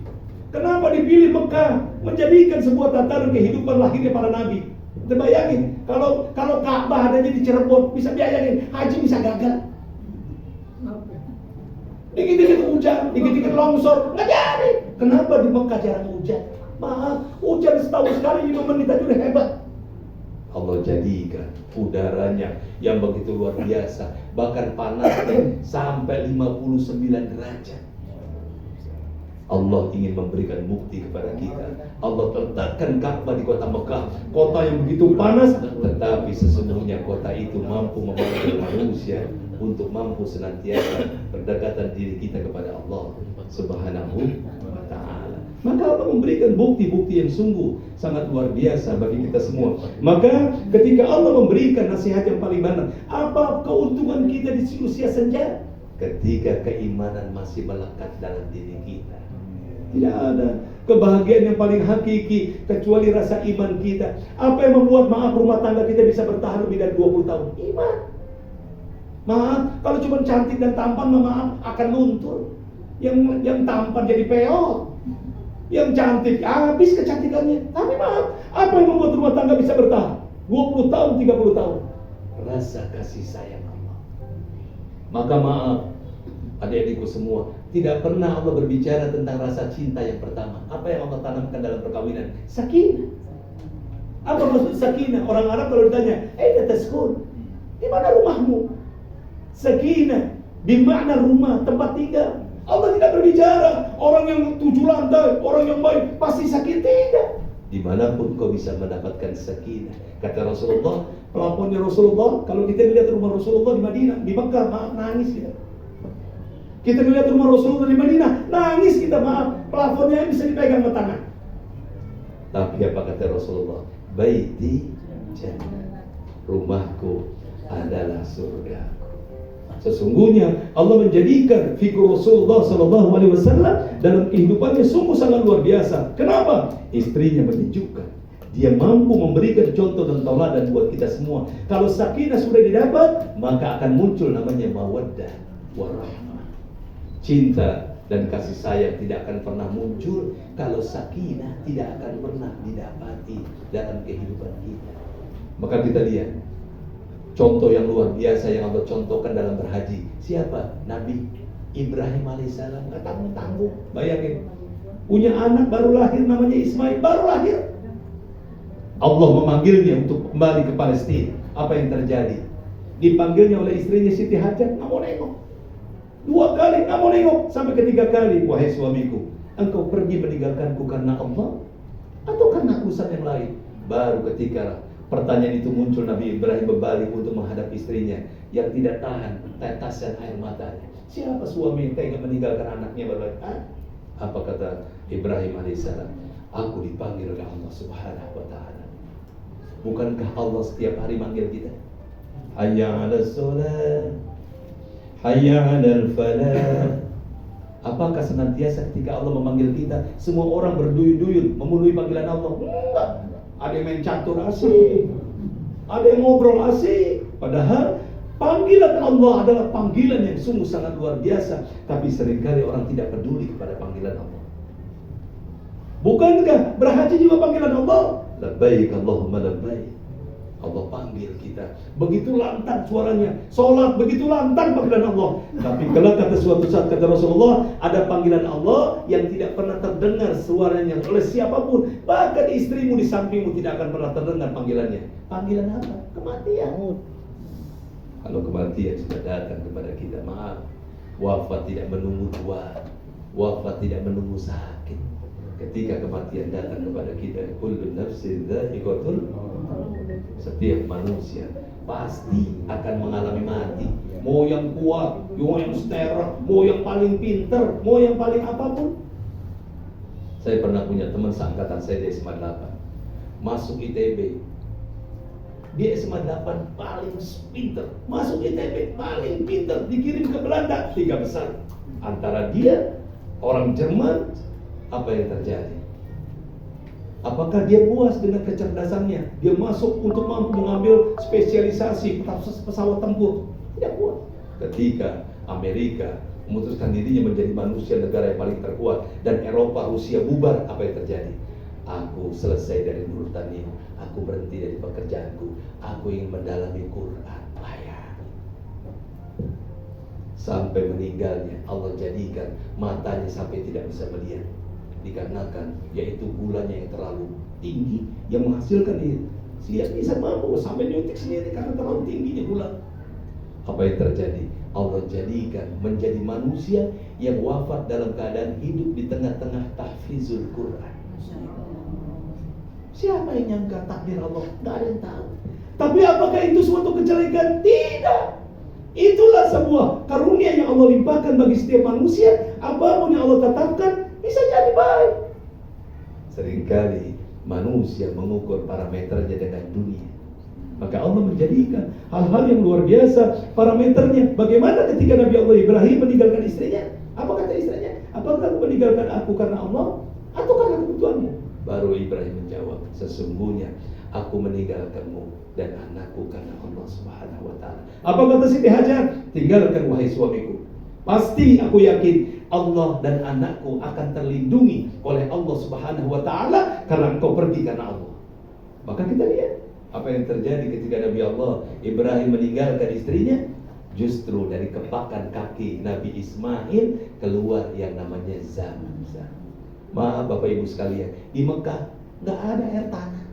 Kenapa dipilih Mekah menjadikan sebuah tatanan kehidupan lahirnya para nabi? Kita bayangin, kalau Ka'bah adanya di Cirebon, bisa bayangin, haji bisa gagal. Dikit-dikit hujan, dikit-dikit longsor, nggak jadi. Kenapa di Mekah jarang hujan? Maaf, hujan setahun sekali 5 menit aja udah hebat. Allah jadikan udaranya yang begitu luar biasa, bahkan panasnya sampai 59 derajat. Allah ingin memberikan bukti kepada kita. Allah letakkan Ka'bah di kota Mekah, kota yang begitu panas, tetapi sesungguhnya kota itu mampu memanggil manusia untuk mampu senantiasa berdekatan diri kita kepada Allah Subhanahu wa ta'ala. Maka Allah memberikan bukti-bukti yang sungguh sangat luar biasa bagi kita semua. Maka ketika Allah memberikan nasihat yang paling benar, apa keuntungan kita di usia senja? Ketika keimanan masih melekat dalam diri kita. Tidak ada kebahagiaan yang paling hakiki kecuali rasa iman kita. Apa yang membuat rumah tangga kita bisa bertahan lebih dari 20 tahun? Iman. Maaf, kalau cuma cantik dan tampan, maaf, akan luntur. Yang tampan jadi peot. Yang cantik habis kecantikannya. Tapi maaf, apa yang membuat rumah tangga bisa bertahan 20 tahun, 30 tahun? Rasa kasih sayang Allah. Maka maaf, adik-adikku semua, tidak pernah Allah berbicara tentang rasa cinta yang pertama. Apa yang Allah tanamkan dalam perkawinan? Sakinah. Apa maksud sakinah? Orang Arab kalau ditanya, taskun, di mana rumahmu? Sakinah, bermakna rumah, tempat tinggal. Allah tidak berbicara orang yang 7 lantai, orang yang baik pasti sakit, tidak. Dimanapun kau bisa mendapatkan sakinah. Kata Rasulullah, pelafonnya Rasulullah, kalau kita lihat rumah Rasulullah di Madinah, di Mekah, maaf, nangis kita. Kita lihat rumah Rasulullah di Madinah, nangis kita, maaf, plafonnya bisa dipegang ke tangan. Tapi apa kata Rasulullah? Baiti jannah, rumahku adalah surga. Sesungguhnya Allah menjadikan figur Rasulullah SAW dalam kehidupannya sungguh sangat luar biasa. Kenapa? Istrinya menyejukkan. Dia mampu memberikan contoh dan tauladan buat kita semua. Kalau sakinah sudah didapat, maka akan muncul namanya mawaddah warahmah. Cinta dan kasih sayang tidak akan pernah muncul kalau sakinah tidak akan pernah didapati dalam kehidupan kita. Maka kita lihat contoh yang luar biasa yang Allah contohkan dalam berhaji. Siapa? Nabi Ibrahim alaihissalam. Gak tanggung-tanggung. Bayangin, punya anak baru lahir namanya Ismail, baru lahir. Allah memanggilnya untuk kembali ke Palestina. Apa yang terjadi? Dipanggilnya oleh istrinya Siti Hajar, nggak mau nengok. 2 kali nggak mau nengok, sampai ketiga kali, wahai suamiku, engkau pergi meninggalkanku karena Allah atau karena urusan yang lain? Baru ketika pertanyaan itu muncul, Nabi Ibrahim berbalik untuk menghadap istrinya yang tidak tahan tetesan air matanya. Siapa suami yang tega meninggalkan anaknya berbalik? Apa kata Ibrahim alaihissalam? Aku dipanggil oleh Allah Subhanahu wa ta'ala. Bukankah Allah setiap hari manggil kita? Hayya 'alas shalah, hayya 'alal falah. Apakah senantiasa ketika Allah memanggil kita, semua orang berduyun-duyun memenuhi panggilan Allah? Enggak. Ada yang main catur asik, ada yang ngobrol asik. Padahal panggilan Allah adalah panggilan yang sungguh sangat luar biasa. Tapi seringkali orang tidak peduli kepada panggilan Allah. Bukankah berhaji juga panggilan Allah? Labbaik Allahumma labbaik. Allah panggil kita, begitu lantang suaranya. Sholat begitu lantang panggilan Allah. Tapi kelak kata suatu saat kata Rasulullah, ada panggilan Allah yang tidak pernah terdengar suaranya oleh siapapun. Bahkan istrimu di sampingmu tidak akan pernah terdengar panggilannya. Panggilan apa? Kematian. Kalau kematian sudah datang kepada kita, maaf, wafat tidak menunggu tua, wafat tidak menunggu sakit. Ketika kematian datang kepada kita, kullu nafsin dha'iqatul maut. Setiap manusia pasti akan mengalami mati. Mau yang kuat, mau yang steril, mau yang paling pinter, mau yang paling apapun. Saya pernah punya teman seangkatan saya di SMA 8, masuk ITB. Dia SMA 8 paling pinter, masuk ITB paling pinter, dikirim ke Belanda 3 besar. Antara dia orang Jerman. Apa yang terjadi? Apakah dia puas dengan kecerdasannya? Dia masuk untuk mampu mengambil spesialisasi pesawat tempur. Tidak puas. Ketika Amerika memutuskan dirinya menjadi manusia negara yang paling terkuat dan Eropa, Rusia bubar, apa yang terjadi? Aku selesai dari Nurtani, aku berhenti dari pekerjaanku, aku ingin mendalami Quran. Sampai meninggalnya Allah jadikan matanya sampai tidak bisa melihat. Dikarenakan yaitu gulanya yang terlalu tinggi yang menghasilkan Dia bisa mampu sampai nyuntik sendiri karena terlalu tingginya gula. Apa yang terjadi? Allah jadikan menjadi manusia yang wafat dalam keadaan hidup di tengah-tengah tahfizul Quran. Siapa yang nyangka takdir Allah? Tidak ada yang tahu. Tapi apakah itu suatu kejelekan? Tidak. Itulah sebuah karunia yang Allah limpahkan bagi setiap manusia. Apapun yang Allah tetapkan bisa jadi baik. Seringkali manusia mengukur parameternya dengan dunia. Maka Allah menjadikan hal-hal yang luar biasa parameternya. Bagaimana ketika Nabi Allah Ibrahim meninggalkan istrinya? Apa kata istrinya? Apakah kamu meninggalkan aku karena Allah atau karena kebutuhanmu? Baru Ibrahim menjawab, sesungguhnya aku meninggalkanmu dan anakku karena Allah Subhanahu wa ta'ala. Apa kata Siti Hajar? Tinggalkan wahai suamiku. Pasti aku yakin Allah dan anakku akan terlindungi oleh Allah Subhanahu wa ta'ala karena engkau pergi karena Allah. Maka kita lihat apa yang terjadi ketika Nabi Allah Ibrahim meninggalkan istrinya. Justru dari kepakan kaki Nabi Ismail keluar yang namanya Zamzam. Maaf Bapak Ibu sekalian, di Mekah nggak ada air tanah.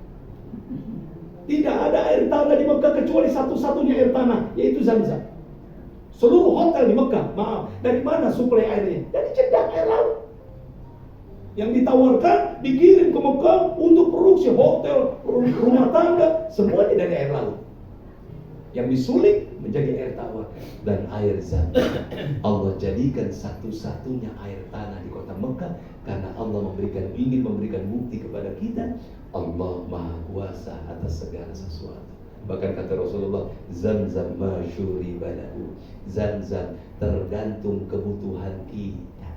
Tidak ada air tanah di Mekah kecuali satu-satunya air tanah, yaitu Zamzam. Seluruh hotel di Mekah, maaf, dari mana suplai airnya? Dari cedang air laut. Yang ditawarkan dikirim ke Mekah untuk produksi hotel, rumah tangga, semuanya dari air laut. Yang disuling menjadi air tawar dan air Zamzam. Allah jadikan satu-satunya air tanah di kota Mekah karena Allah ingin memberikan bukti kepada kita Allah Maha Kuasa atas segala sesuatu. Bahkan kata Rasulullah, Zamzam ma syuriba lahu. Zamzam tergantung kebutuhan kita.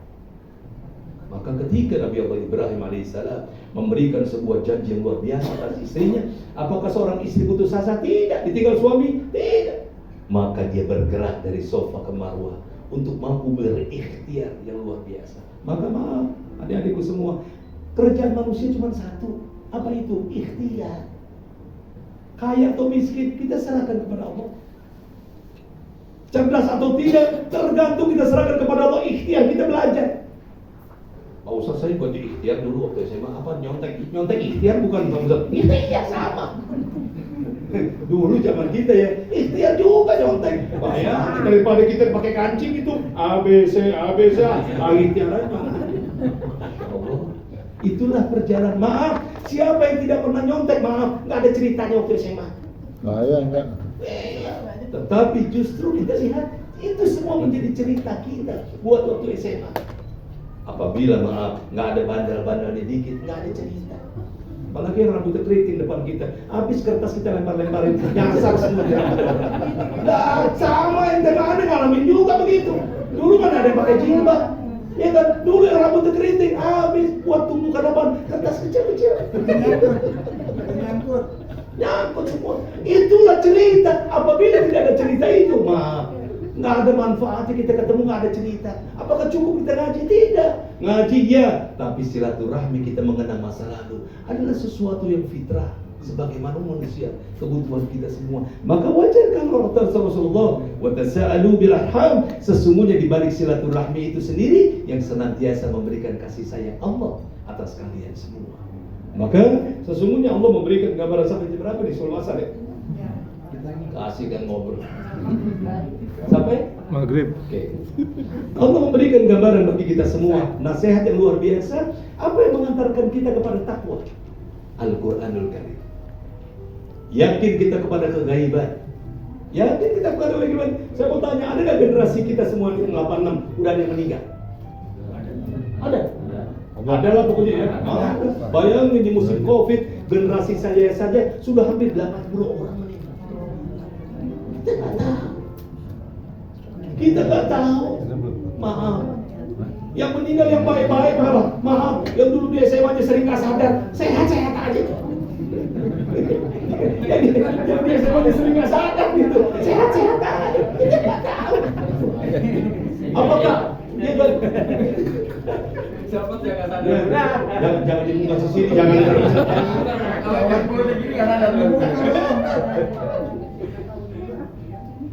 Maka ketika Nabi Allah Ibrahim alaihissalam memberikan sebuah janji yang luar biasa atas istrinya, apakah seorang istri putus asa? Tidak. Ditinggal suami? Tidak. Maka dia bergerak dari Sofa ke Marwah untuk mampu berikhtiar yang luar biasa. Maka maaf adik-adikku semua, kerjaan manusia cuma satu. Apa itu? Ikhtiar. Kaya atau miskin kita serahkan kepada Allah. Cerdas atau tidak tergantung kita serahkan kepada Allah. Ikhtiar, kita belajar. Pak Ustaz, saya ikut ikhtiar dulu waktu SMA. Apa nyontek? Nyontek ikhtiar bukan Ustaz. Ikhtiar sama. Dulu zaman kita ya, ikhtiar juga nyontek. Bahaya, daripada kita pakai kancing itu ABC, ikhtiar aja. Allah. Itulah perjalanan. Maaf, siapa yang tidak pernah nyontek? Maaf, nggak ada ceritanya waktu SMA. Bahaya enggak? Tetapi justru kita lihat itu semua menjadi cerita kita buat waktu SMA. Apabila maaf nggak ada bandel-bandelnya dikit, nggak ada cerita. Apalagi yang rambutnya keriting depan kita, habis kertas kita lempar-lemparin, nyasar semua. Nah, sama yang ada ngalamin juga begitu. Dulu kan ada yang pakai jilbab, ya kan? Dulu yang rambutnya keriting, habis buat tumbuh ke depan, kertas kecil-kecil. Nyangkut semua. Itulah cerita. Apabila tidak ada cerita itu, maaf, nggak ada manfaatnya kita ketemu, nggak ada cerita. Apakah cukup kita ngaji? Tidak. Ngaji ya, tapi silaturahmi kita mengenang masa lalu adalah sesuatu yang fitrah sebagaimana manusia, kebutuhan kita semua. Maka wajar kalau Rasulullah wa tasa'alu bil arham, sesungguhnya di balik silaturahmi itu sendiri yang senantiasa memberikan kasih sayang Allah atas kalian semua. Maka sesungguhnya Allah memberikan gambaran sampai jam berapa di Surah Asar ya? Kasih kan ngobrol. Sampai Maghrib. Oke. Allah memberikan gambaran bagi kita semua, nasihat yang luar biasa. Apa yang mengantarkan kita kepada takwa? Al-Quranul Karim. Yakin kita kepada kegaiban. Yakin kita kepada kegaiban. Saya mau tanya, ada nggak generasi kita semua yang 86 udah ada yang meninggal? Ada. Adalah pokoknya ya. Bayangin di musim Covid, generasi saya saja sudah hampir 80 orang meninggal. Kita nggak tahu. Maaf. Yang meninggal yang baik-baik maaf. Yang dulu di SMA aja sering nggak sadar, sehat-sehat aja. Yang di SMA aja sering nggak sadar gitu, sehat-sehat aja. Kita nggak tahu. Apakah dia kan? Siapa sih yang nggak sadar? Jangan dibuka sesini, jangan. Kalau yang perlu begini kan ada tuh.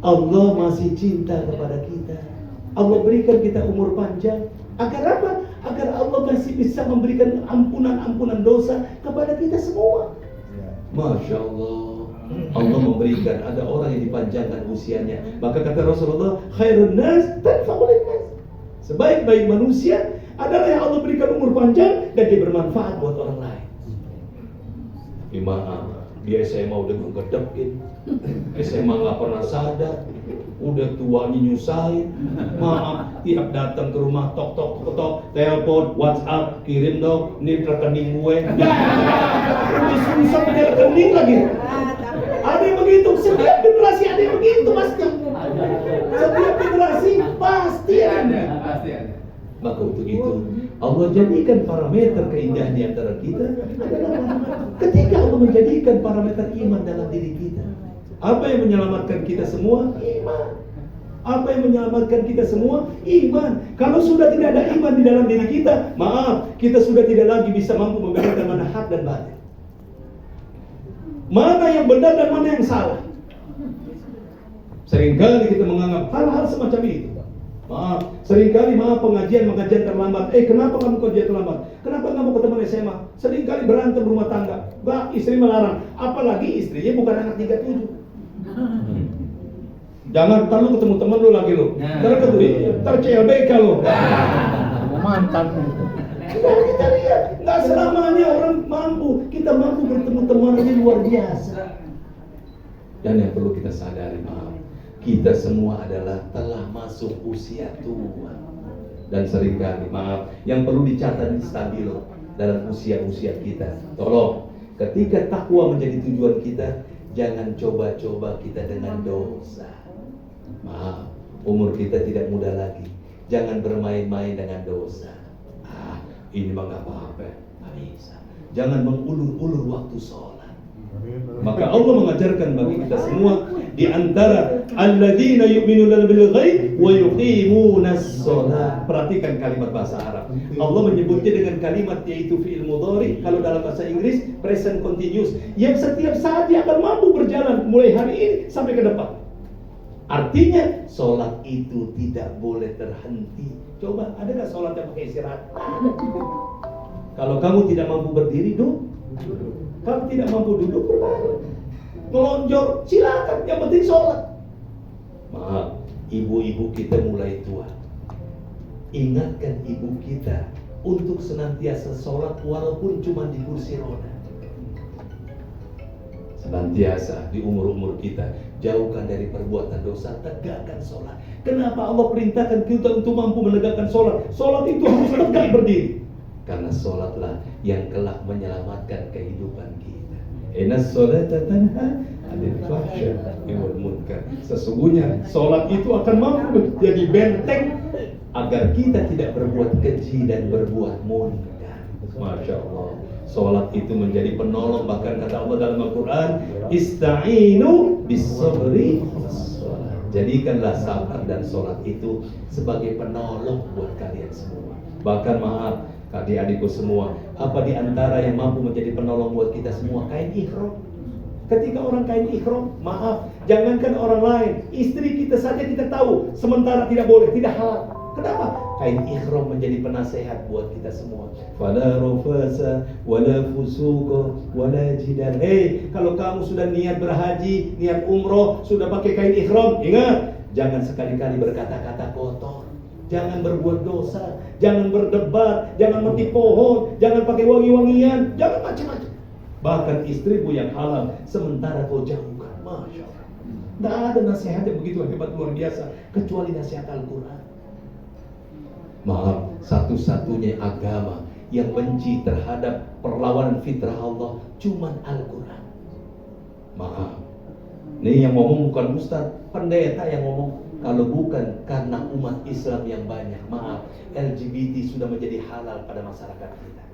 Allah masih cinta kepada kita. Allah berikan kita umur panjang. Agar apa? Agar Allah masih bisa memberikan ampunan-ampunan dosa kepada kita semua. Masya Allah, Allah memberikan, ada orang yang dipanjangkan usianya. Maka kata Rasulullah, khairun nas tanfa'ul nas. Sebaik-baik manusia adalah yang Allah berikan umur panjang dan dia bermanfaat buat orang lain. Tapi maaf, dia SMA udah ngegedekin, SMA nggak pernah sadar, udah tuanya nyusahin. Maaf, tiap datang ke rumah tok tok tok tok, telepon, WhatsApp, kirim dong, ini rekening gue. Udah susah punya rekening lagi. Ada yang begitu, setiap generasi ada yang begitu pasti. Setiap generasi pasti ada. Pasti ada. Maka untuk itu Allah jadikan parameter keindahan di antara kita adalah ketika Allah menjadikan parameter iman dalam diri kita. Apa yang menyelamatkan kita semua? Iman. Apa yang menyelamatkan kita semua? Iman. Kalau sudah tidak ada iman di dalam diri kita, maaf, kita sudah tidak lagi bisa mampu membedakan mana hak dan batil. Mana yang benar dan mana yang salah. Seringkali kita menganggap hal-hal semacam itu. Maaf, seringkali pengajian terlambat. Kenapa kamu kerja terlambat? Kenapa kamu ke teman SMA? Seringkali berantem rumah tangga. Istri melarang. Apalagi istrinya bukan anak 37. Jangan ntar lu ketemu teman lu lagi lu. Ntar CLBK lu. Mantan. Kita lihat, nggak selamanya orang mampu. Kita mampu bertemu teman aja luar biasa. Dan yang perlu kita sadari, kita semua adalah telah masuk usia tua. Dan seringkali, yang perlu dicatat di stabilo dalam usia-usia kita. Tolong, ketika takwa menjadi tujuan kita, jangan coba-coba kita dengan dosa. Umur kita tidak muda lagi. Jangan bermain-main dengan dosa. Ini mah gak apa-apa, gak bisa. Jangan mengulur-ulur waktu sholat. Maka Allah mengajarkan bagi kita semua di antara alladzina yu'minuna bil ghaib wa yuqimunas shalah. Perhatikan kalimat bahasa Arab. Allah menyebutnya dengan kalimat yaitu fi'il mudhari. Kalau dalam bahasa Inggris present continuous, yang setiap saat dia akan mampu berjalan mulai hari ini sampai ke depan. Artinya sholat itu tidak boleh terhenti. Coba, ada gak sholat yang pakai istirahat? Kalau kamu tidak mampu berdiri, duduk. Kamu tidak mampu duduk, berbaring. Melonjor, silakan. Yang penting sholat. Maaf, ibu-ibu kita mulai tua. Ingatkan ibu kita untuk senantiasa sholat walaupun cuma di kursi roda. Senantiasa di umur-umur kita, jauhkan dari perbuatan dosa, tegakkan sholat. Kenapa Allah perintahkan kita untuk mampu menegakkan sholat? Sholat itu harus tegak berdiri. Karena sholatlah yang kelak menyelamatkan kehidupan kita. Innas sholata tanha 'anil fahsya'i wal munkar. Sesungguhnya sholat itu akan mampu menjadi benteng agar kita tidak berbuat keji dan berbuat munkar. Masya Allah. Sholat itu menjadi penolong, bahkan kata Allah dalam Al-Quran, ista'inu bis-sabri was-sholat. Jadikanlah sabar dan sholat itu sebagai penolong buat kalian semua. Bahkan adik-adikku semua, apa di antara yang mampu menjadi penolong buat kita semua? Kain ihram. Ketika orang kain ihram, jangankan orang lain, istri kita saja kita tahu sementara tidak boleh, tidak halal. Kenapa? Kain ihram menjadi penasehat buat kita semua. Fala rafasa wala fusuqa wala jidal. Kalau kamu sudah niat berhaji, niat umroh, sudah pakai kain ihram, ingat, jangan sekali-kali berkata-kata kotor. Jangan berbuat dosa, jangan berdebat, jangan mati pohon, jangan pakai wangi-wangian, jangan macam-macam. Bahkan istrimu yang halal sementara kau jauhkan. Masya Allah. Tidak ada nasihat yang begitu hebat luar biasa kecuali nasihat Al-Quran. Satu-satunya agama yang benci terhadap perlawanan fitrah Allah cuman Al-Quran. Ini yang ngomong bukan ustaz, pendeta yang ngomong. Kalau bukan karena umat Islam yang banyak, LGBT sudah menjadi halal pada masyarakat kita.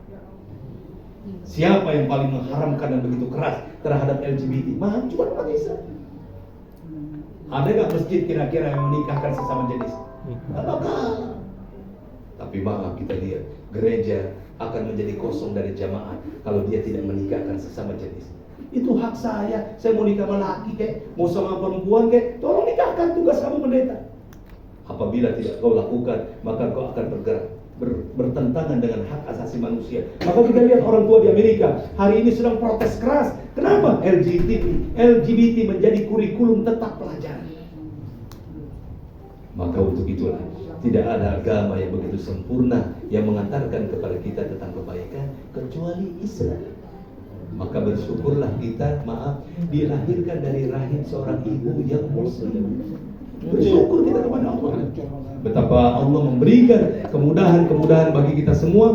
Siapa yang paling mengharamkan dan begitu keras terhadap LGBT? Cuma umat Islam. Ada gak masjid kira-kira yang menikahkan sesama jenis? Apakah? Tapi kita lihat, gereja akan menjadi kosong dari jamaah kalau dia tidak menikahkan sesama jenis. Itu hak saya mau nikah sama laki mau sama perempuan tolong nikahkan, tugas kamu pendeta. Apabila tidak kau lakukan, maka kau akan bergerak bertentangan dengan hak asasi manusia. Maka kita lihat orang tua di Amerika hari ini sedang protes keras Kenapa LGBT menjadi kurikulum tetap pelajaran? Maka untuk itulah tidak ada agama yang begitu sempurna yang mengantarkan kepada kita tentang kebaikan kecuali Islam. Maka bersyukurlah kita, dilahirkan dari rahim seorang ibu yang muslim. Bersyukur kita kepada Allah. Betapa Allah memberikan kemudahan-kemudahan bagi kita semua.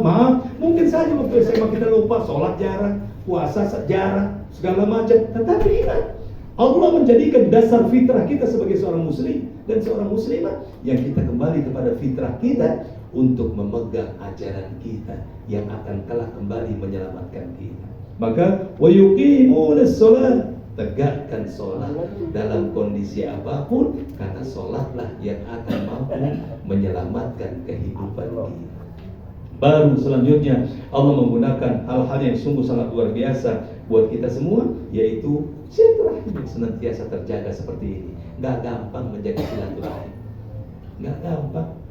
Mungkin saja waktu SMA kita lupa, sholat jarang, puasa jarang, segala macam. Tetapi ingat, Allah menjadikan dasar fitrah kita sebagai seorang muslim dan seorang muslimah yang kita kembali kepada fitrah kita untuk memegang ajaran kita yang akan kelak kembali menyelamatkan kita. Maka wa yuqimunas shalah, tegakkan sholat dalam kondisi apapun, karena sholatlah yang akan mampu menyelamatkan kehidupan kita. Baru selanjutnya Allah menggunakan hal-hal yang sungguh sangat luar biasa buat kita semua, yaitu silaturahim yang senantiasa terjaga seperti ini. Gak gampang menjaga silaturahim, gak gampang.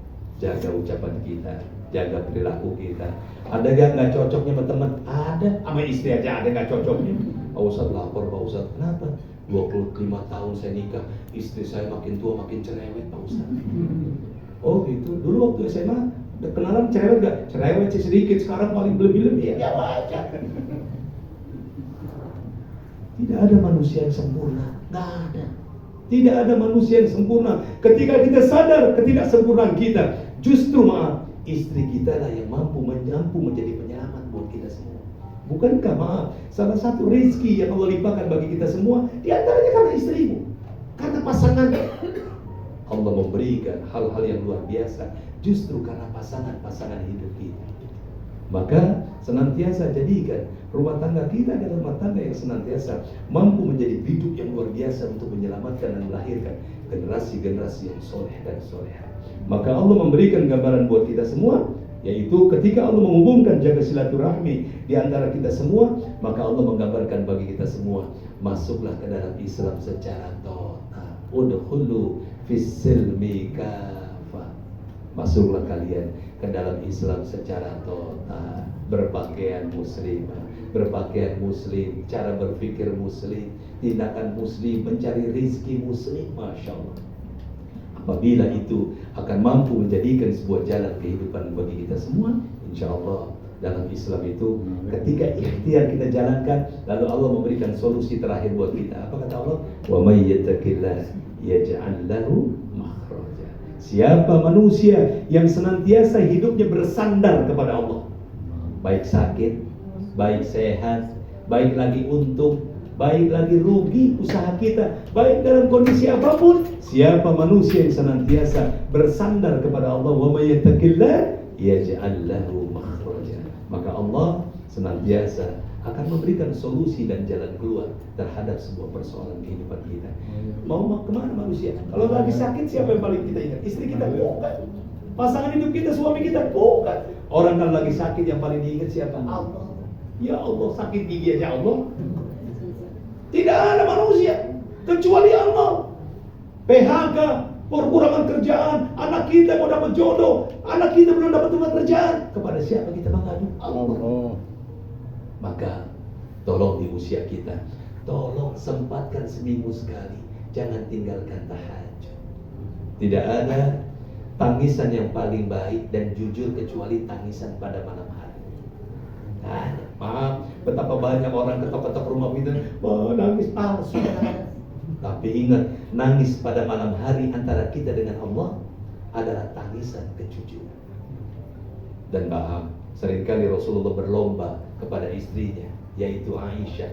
Jaga ucapan kita, jaga perilaku kita. Ada gak cocoknya sama teman? Ada. Sama istri aja ada gak cocoknya. Pak Ustadz lapor, Pak Ustadz, kenapa? 25 tahun saya nikah, istri saya makin tua makin cerewet, Pak Ustadz. Oh gitu. Dulu waktu SMA kenalan cerewet gak? Cerewet sih sedikit, sekarang paling lebih-lebih ya wajar. Tidak ada manusia yang sempurna, gak ada. Tidak ada manusia yang sempurna. Ketika kita sadar ketidaksempurnaan kita, justru istri kita lah yang mampu menjadi penyelamat buat kita semua. Bukankah salah satu rezeki yang Allah limpahkan bagi kita semua, di antaranya karena istrimu, karena pasangan. Allah memberikan hal-hal yang luar biasa justru karena pasangan hidup kita. Maka senantiasa jadikan rumah tangga kita adalah rumah tangga yang senantiasa mampu menjadi hidup yang luar biasa untuk menyelamatkan dan melahirkan generasi-generasi yang soleh dan soleha. Maka Allah memberikan gambaran buat kita semua, yaitu ketika Allah menghubungkan jaga silaturahmi di antara kita semua, maka Allah menggambarkan bagi kita semua, masuklah ke dalam Islam secara total. Udkhulu fis-silmi kafah. Masuklah kalian ke dalam Islam secara total, berpakaian muslimah, berpakaian muslim, cara berpikir muslim, tindakan muslim, mencari rizki muslim. Masya Allah. Apabila itu akan mampu menjadikan sebuah jalan kehidupan bagi kita semua, insya Allah dalam Islam itu ketika ikhtiar kita jalankan, lalu Allah memberikan solusi terakhir buat kita. Apa kata Allah? Wa may yattaqillah yaj'al lahu makhraja. Siapa manusia yang senantiasa hidupnya bersandar kepada Allah, baik sakit, baik sehat, baik lagi untung, baik lagi rugi usaha kita, baik dalam kondisi apapun, siapa manusia yang senantiasa bersandar kepada Allah, wa may yattaqillah yaj'al lahu makhraja, maka Allah senantiasa akan memberikan solusi dan jalan keluar terhadap sebuah persoalan kehidupan kita. Mau kemana manusia? Kalau lagi sakit, siapa yang paling kita ingat? Istri kita? Bukan. Pasangan hidup kita, suami kita? Bukan. Orang kalau lagi sakit yang paling diingat siapa? Allah. Ya Allah, sakit gigi aja Allah. Tidak ada manusia kecuali Allah. PHK, perkurangan kerjaan, anak kita mau dapat jodoh, anak kita belum dapat tempat kerjaan, kepada siapa kita mengadu? Allah. Maka tolong di usia kita, tolong sempatkan seminggu sekali, jangan tinggalkan tahajud. Tidak ada tangisan yang paling baik dan jujur kecuali tangisan pada malam hari. Nah, maaf, betapa banyak orang ketok-ketok rumah kita, nangis palsu. Tapi ingat, nangis pada malam hari antara kita dengan Allah adalah tangisan kejujuran. Dan maaf, seringkali Rasulullah berlomba kepada istrinya, yaitu Aisyah.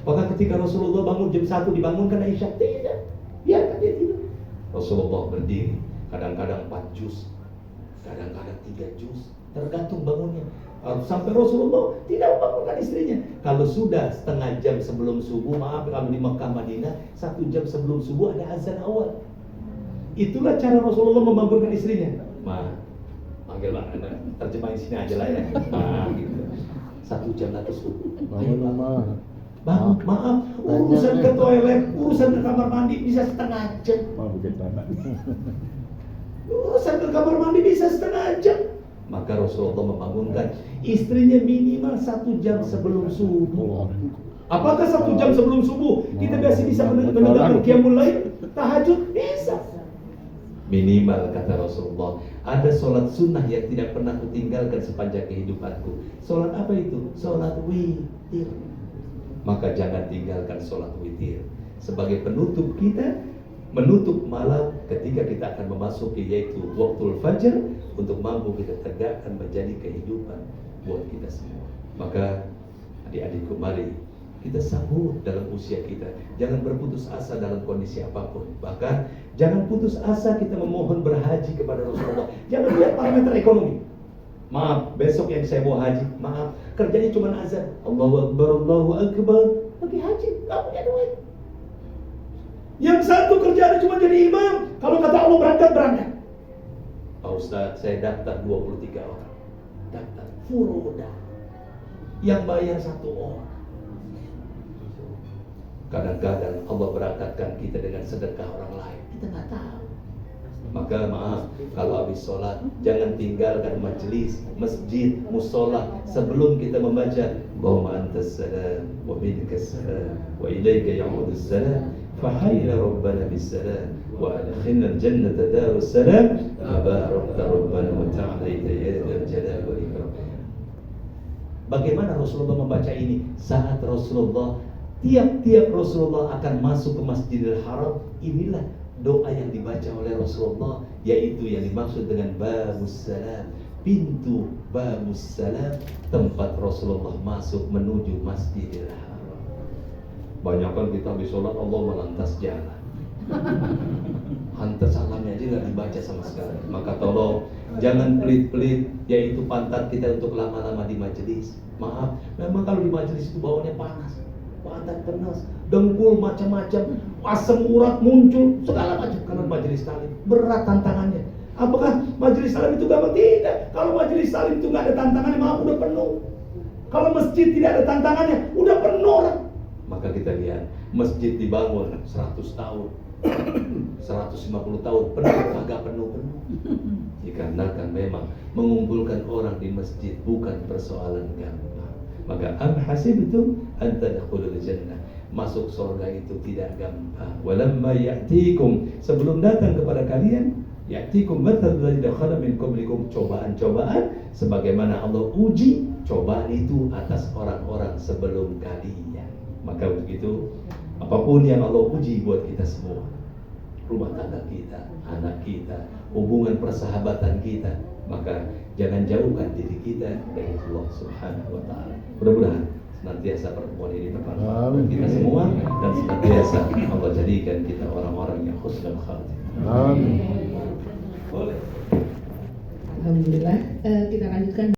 Apakah ketika Rasulullah bangun jam 1 dibangunkan Aisyah? Tidak, biarkan dia tidur. Rasulullah berdiri, kadang-kadang 4 juz, kadang-kadang 3 juz, tergantung bangunnya. Sampai Rasulullah tidak membangunkan istrinya. Kalau sudah setengah jam sebelum subuh, maaf kalau di Mekah Madinah 1 jam sebelum subuh ada azan awal. Itulah cara Rasulullah membangunkan istrinya. Panggil terjemahin sini aja lah ya. Gitu. 1 jam lagi subuh. Bangun, maaf, urusan ke toilet, urusan ke kamar mandi bisa setengah jam. Urusan ke kamar mandi bisa setengah jam. Maka Rasulullah membangunkan istrinya minimal 1 jam sebelum subuh. Apakah 1 jam sebelum subuh kita biasa bisa mendengarkan qiyamul lail, tahajud? Bisa. Minimal kata Rasulullah, ada sholat sunnah yang tidak pernah kutinggalkan sepanjang kehidupanku. Sholat apa itu? Sholat witir. Maka jangan tinggalkan sholat witir sebagai penutup kita, menutup malam ketika kita akan memasuki yaitu waktul fajar, untuk mampu kita tegakkan menjadi kehidupan buat kita semua. Maka adik-adikku, mari kita sambut dalam usia kita. Jangan berputus asa dalam kondisi apapun. Bahkan jangan putus asa kita memohon berhaji kepada Rasulullah. Jangan lihat parameter ekonomi. Maaf, besok yang saya mau haji, maaf, kerjanya cuma azan, Allahu Akbar, Allahu Akbar, pergi haji, gak punya duit. Yang satu kerjanya cuma jadi imam, kalau kata Allah berangkat, berangkat. Pak Ustaz, saya daftar 23 orang, daftar furoda, yang bayar 1 orang. Kadang-kadang Allah berangkatkan kita dengan sedekah orang lain, kita nggak tahu. Maka maaf, kalau habis sholat jangan tinggalkan majelis, masjid, musola sebelum kita membaca Allahumma antas salam wa minkas salam wa ilaika ya'udus salam fahayna rabbana bis salam wa adkhilna al-jannata darus salam tabarakta rabbana wa ta'alaita ya dzal jalali wal ikram. Bagaimana Rasulullah membaca ini? Saat Rasulullah tiap-tiap Rasulullah akan masuk ke Masjidil Haram, inilah doa yang dibaca oleh Rasulullah, yaitu yang dimaksud dengan babus salam, pintu babus salam, tempat Rasulullah masuk menuju Masjidil Haram. Banyak kan kita habis sholat Allah melantas jalan, hantar salamnya aja nggak dibaca sama sekali. Maka tolong jangan pelit-pelit, yaitu pantat kita untuk lama-lama di majelis. Maaf, memang kalau di majelis itu baunya panas, pantat panas, dengkul macam-macam, asam urat muncul, segala macam karena majelis taklim. Berat tantangannya. Apakah majelis taklim itu gampang? Tidak. Kalau majelis taklim itu nggak ada tantangannya, maaf udah penuh. Kalau masjid tidak ada tantangannya, udah penuh orang. Maka kita lihat masjid dibangun 100 tahun, 150 tahun, penuh agak penuh. Dikarenakan memang mengumpulkan orang di masjid bukan persoalan gampang. Maka am hasibtum an tadkhulul jannah, masuk surga itu tidak gampang. Walamma ya'tikum, sebelum datang kepada kalian, ya'tikum mathalul ladzina khala min qablikum, cobaan-cobaan sebagaimana Allah uji cobaan itu atas orang-orang sebelum kalian. Maka begitu, apapun yang Allah uji buat kita semua, rumah tangga kita, anak kita, hubungan persahabatan kita, maka jangan jauhkan diri kita dari Allah Subhanahu wa taala. Mudah-mudahan senantiasa pertemuan ini bermanfaat bagi kita semua, dan senantiasa Allah jadikan kita orang-orang yang husnul khatimah. Amin. Boleh. Alhamdulillah, kita lanjutkan.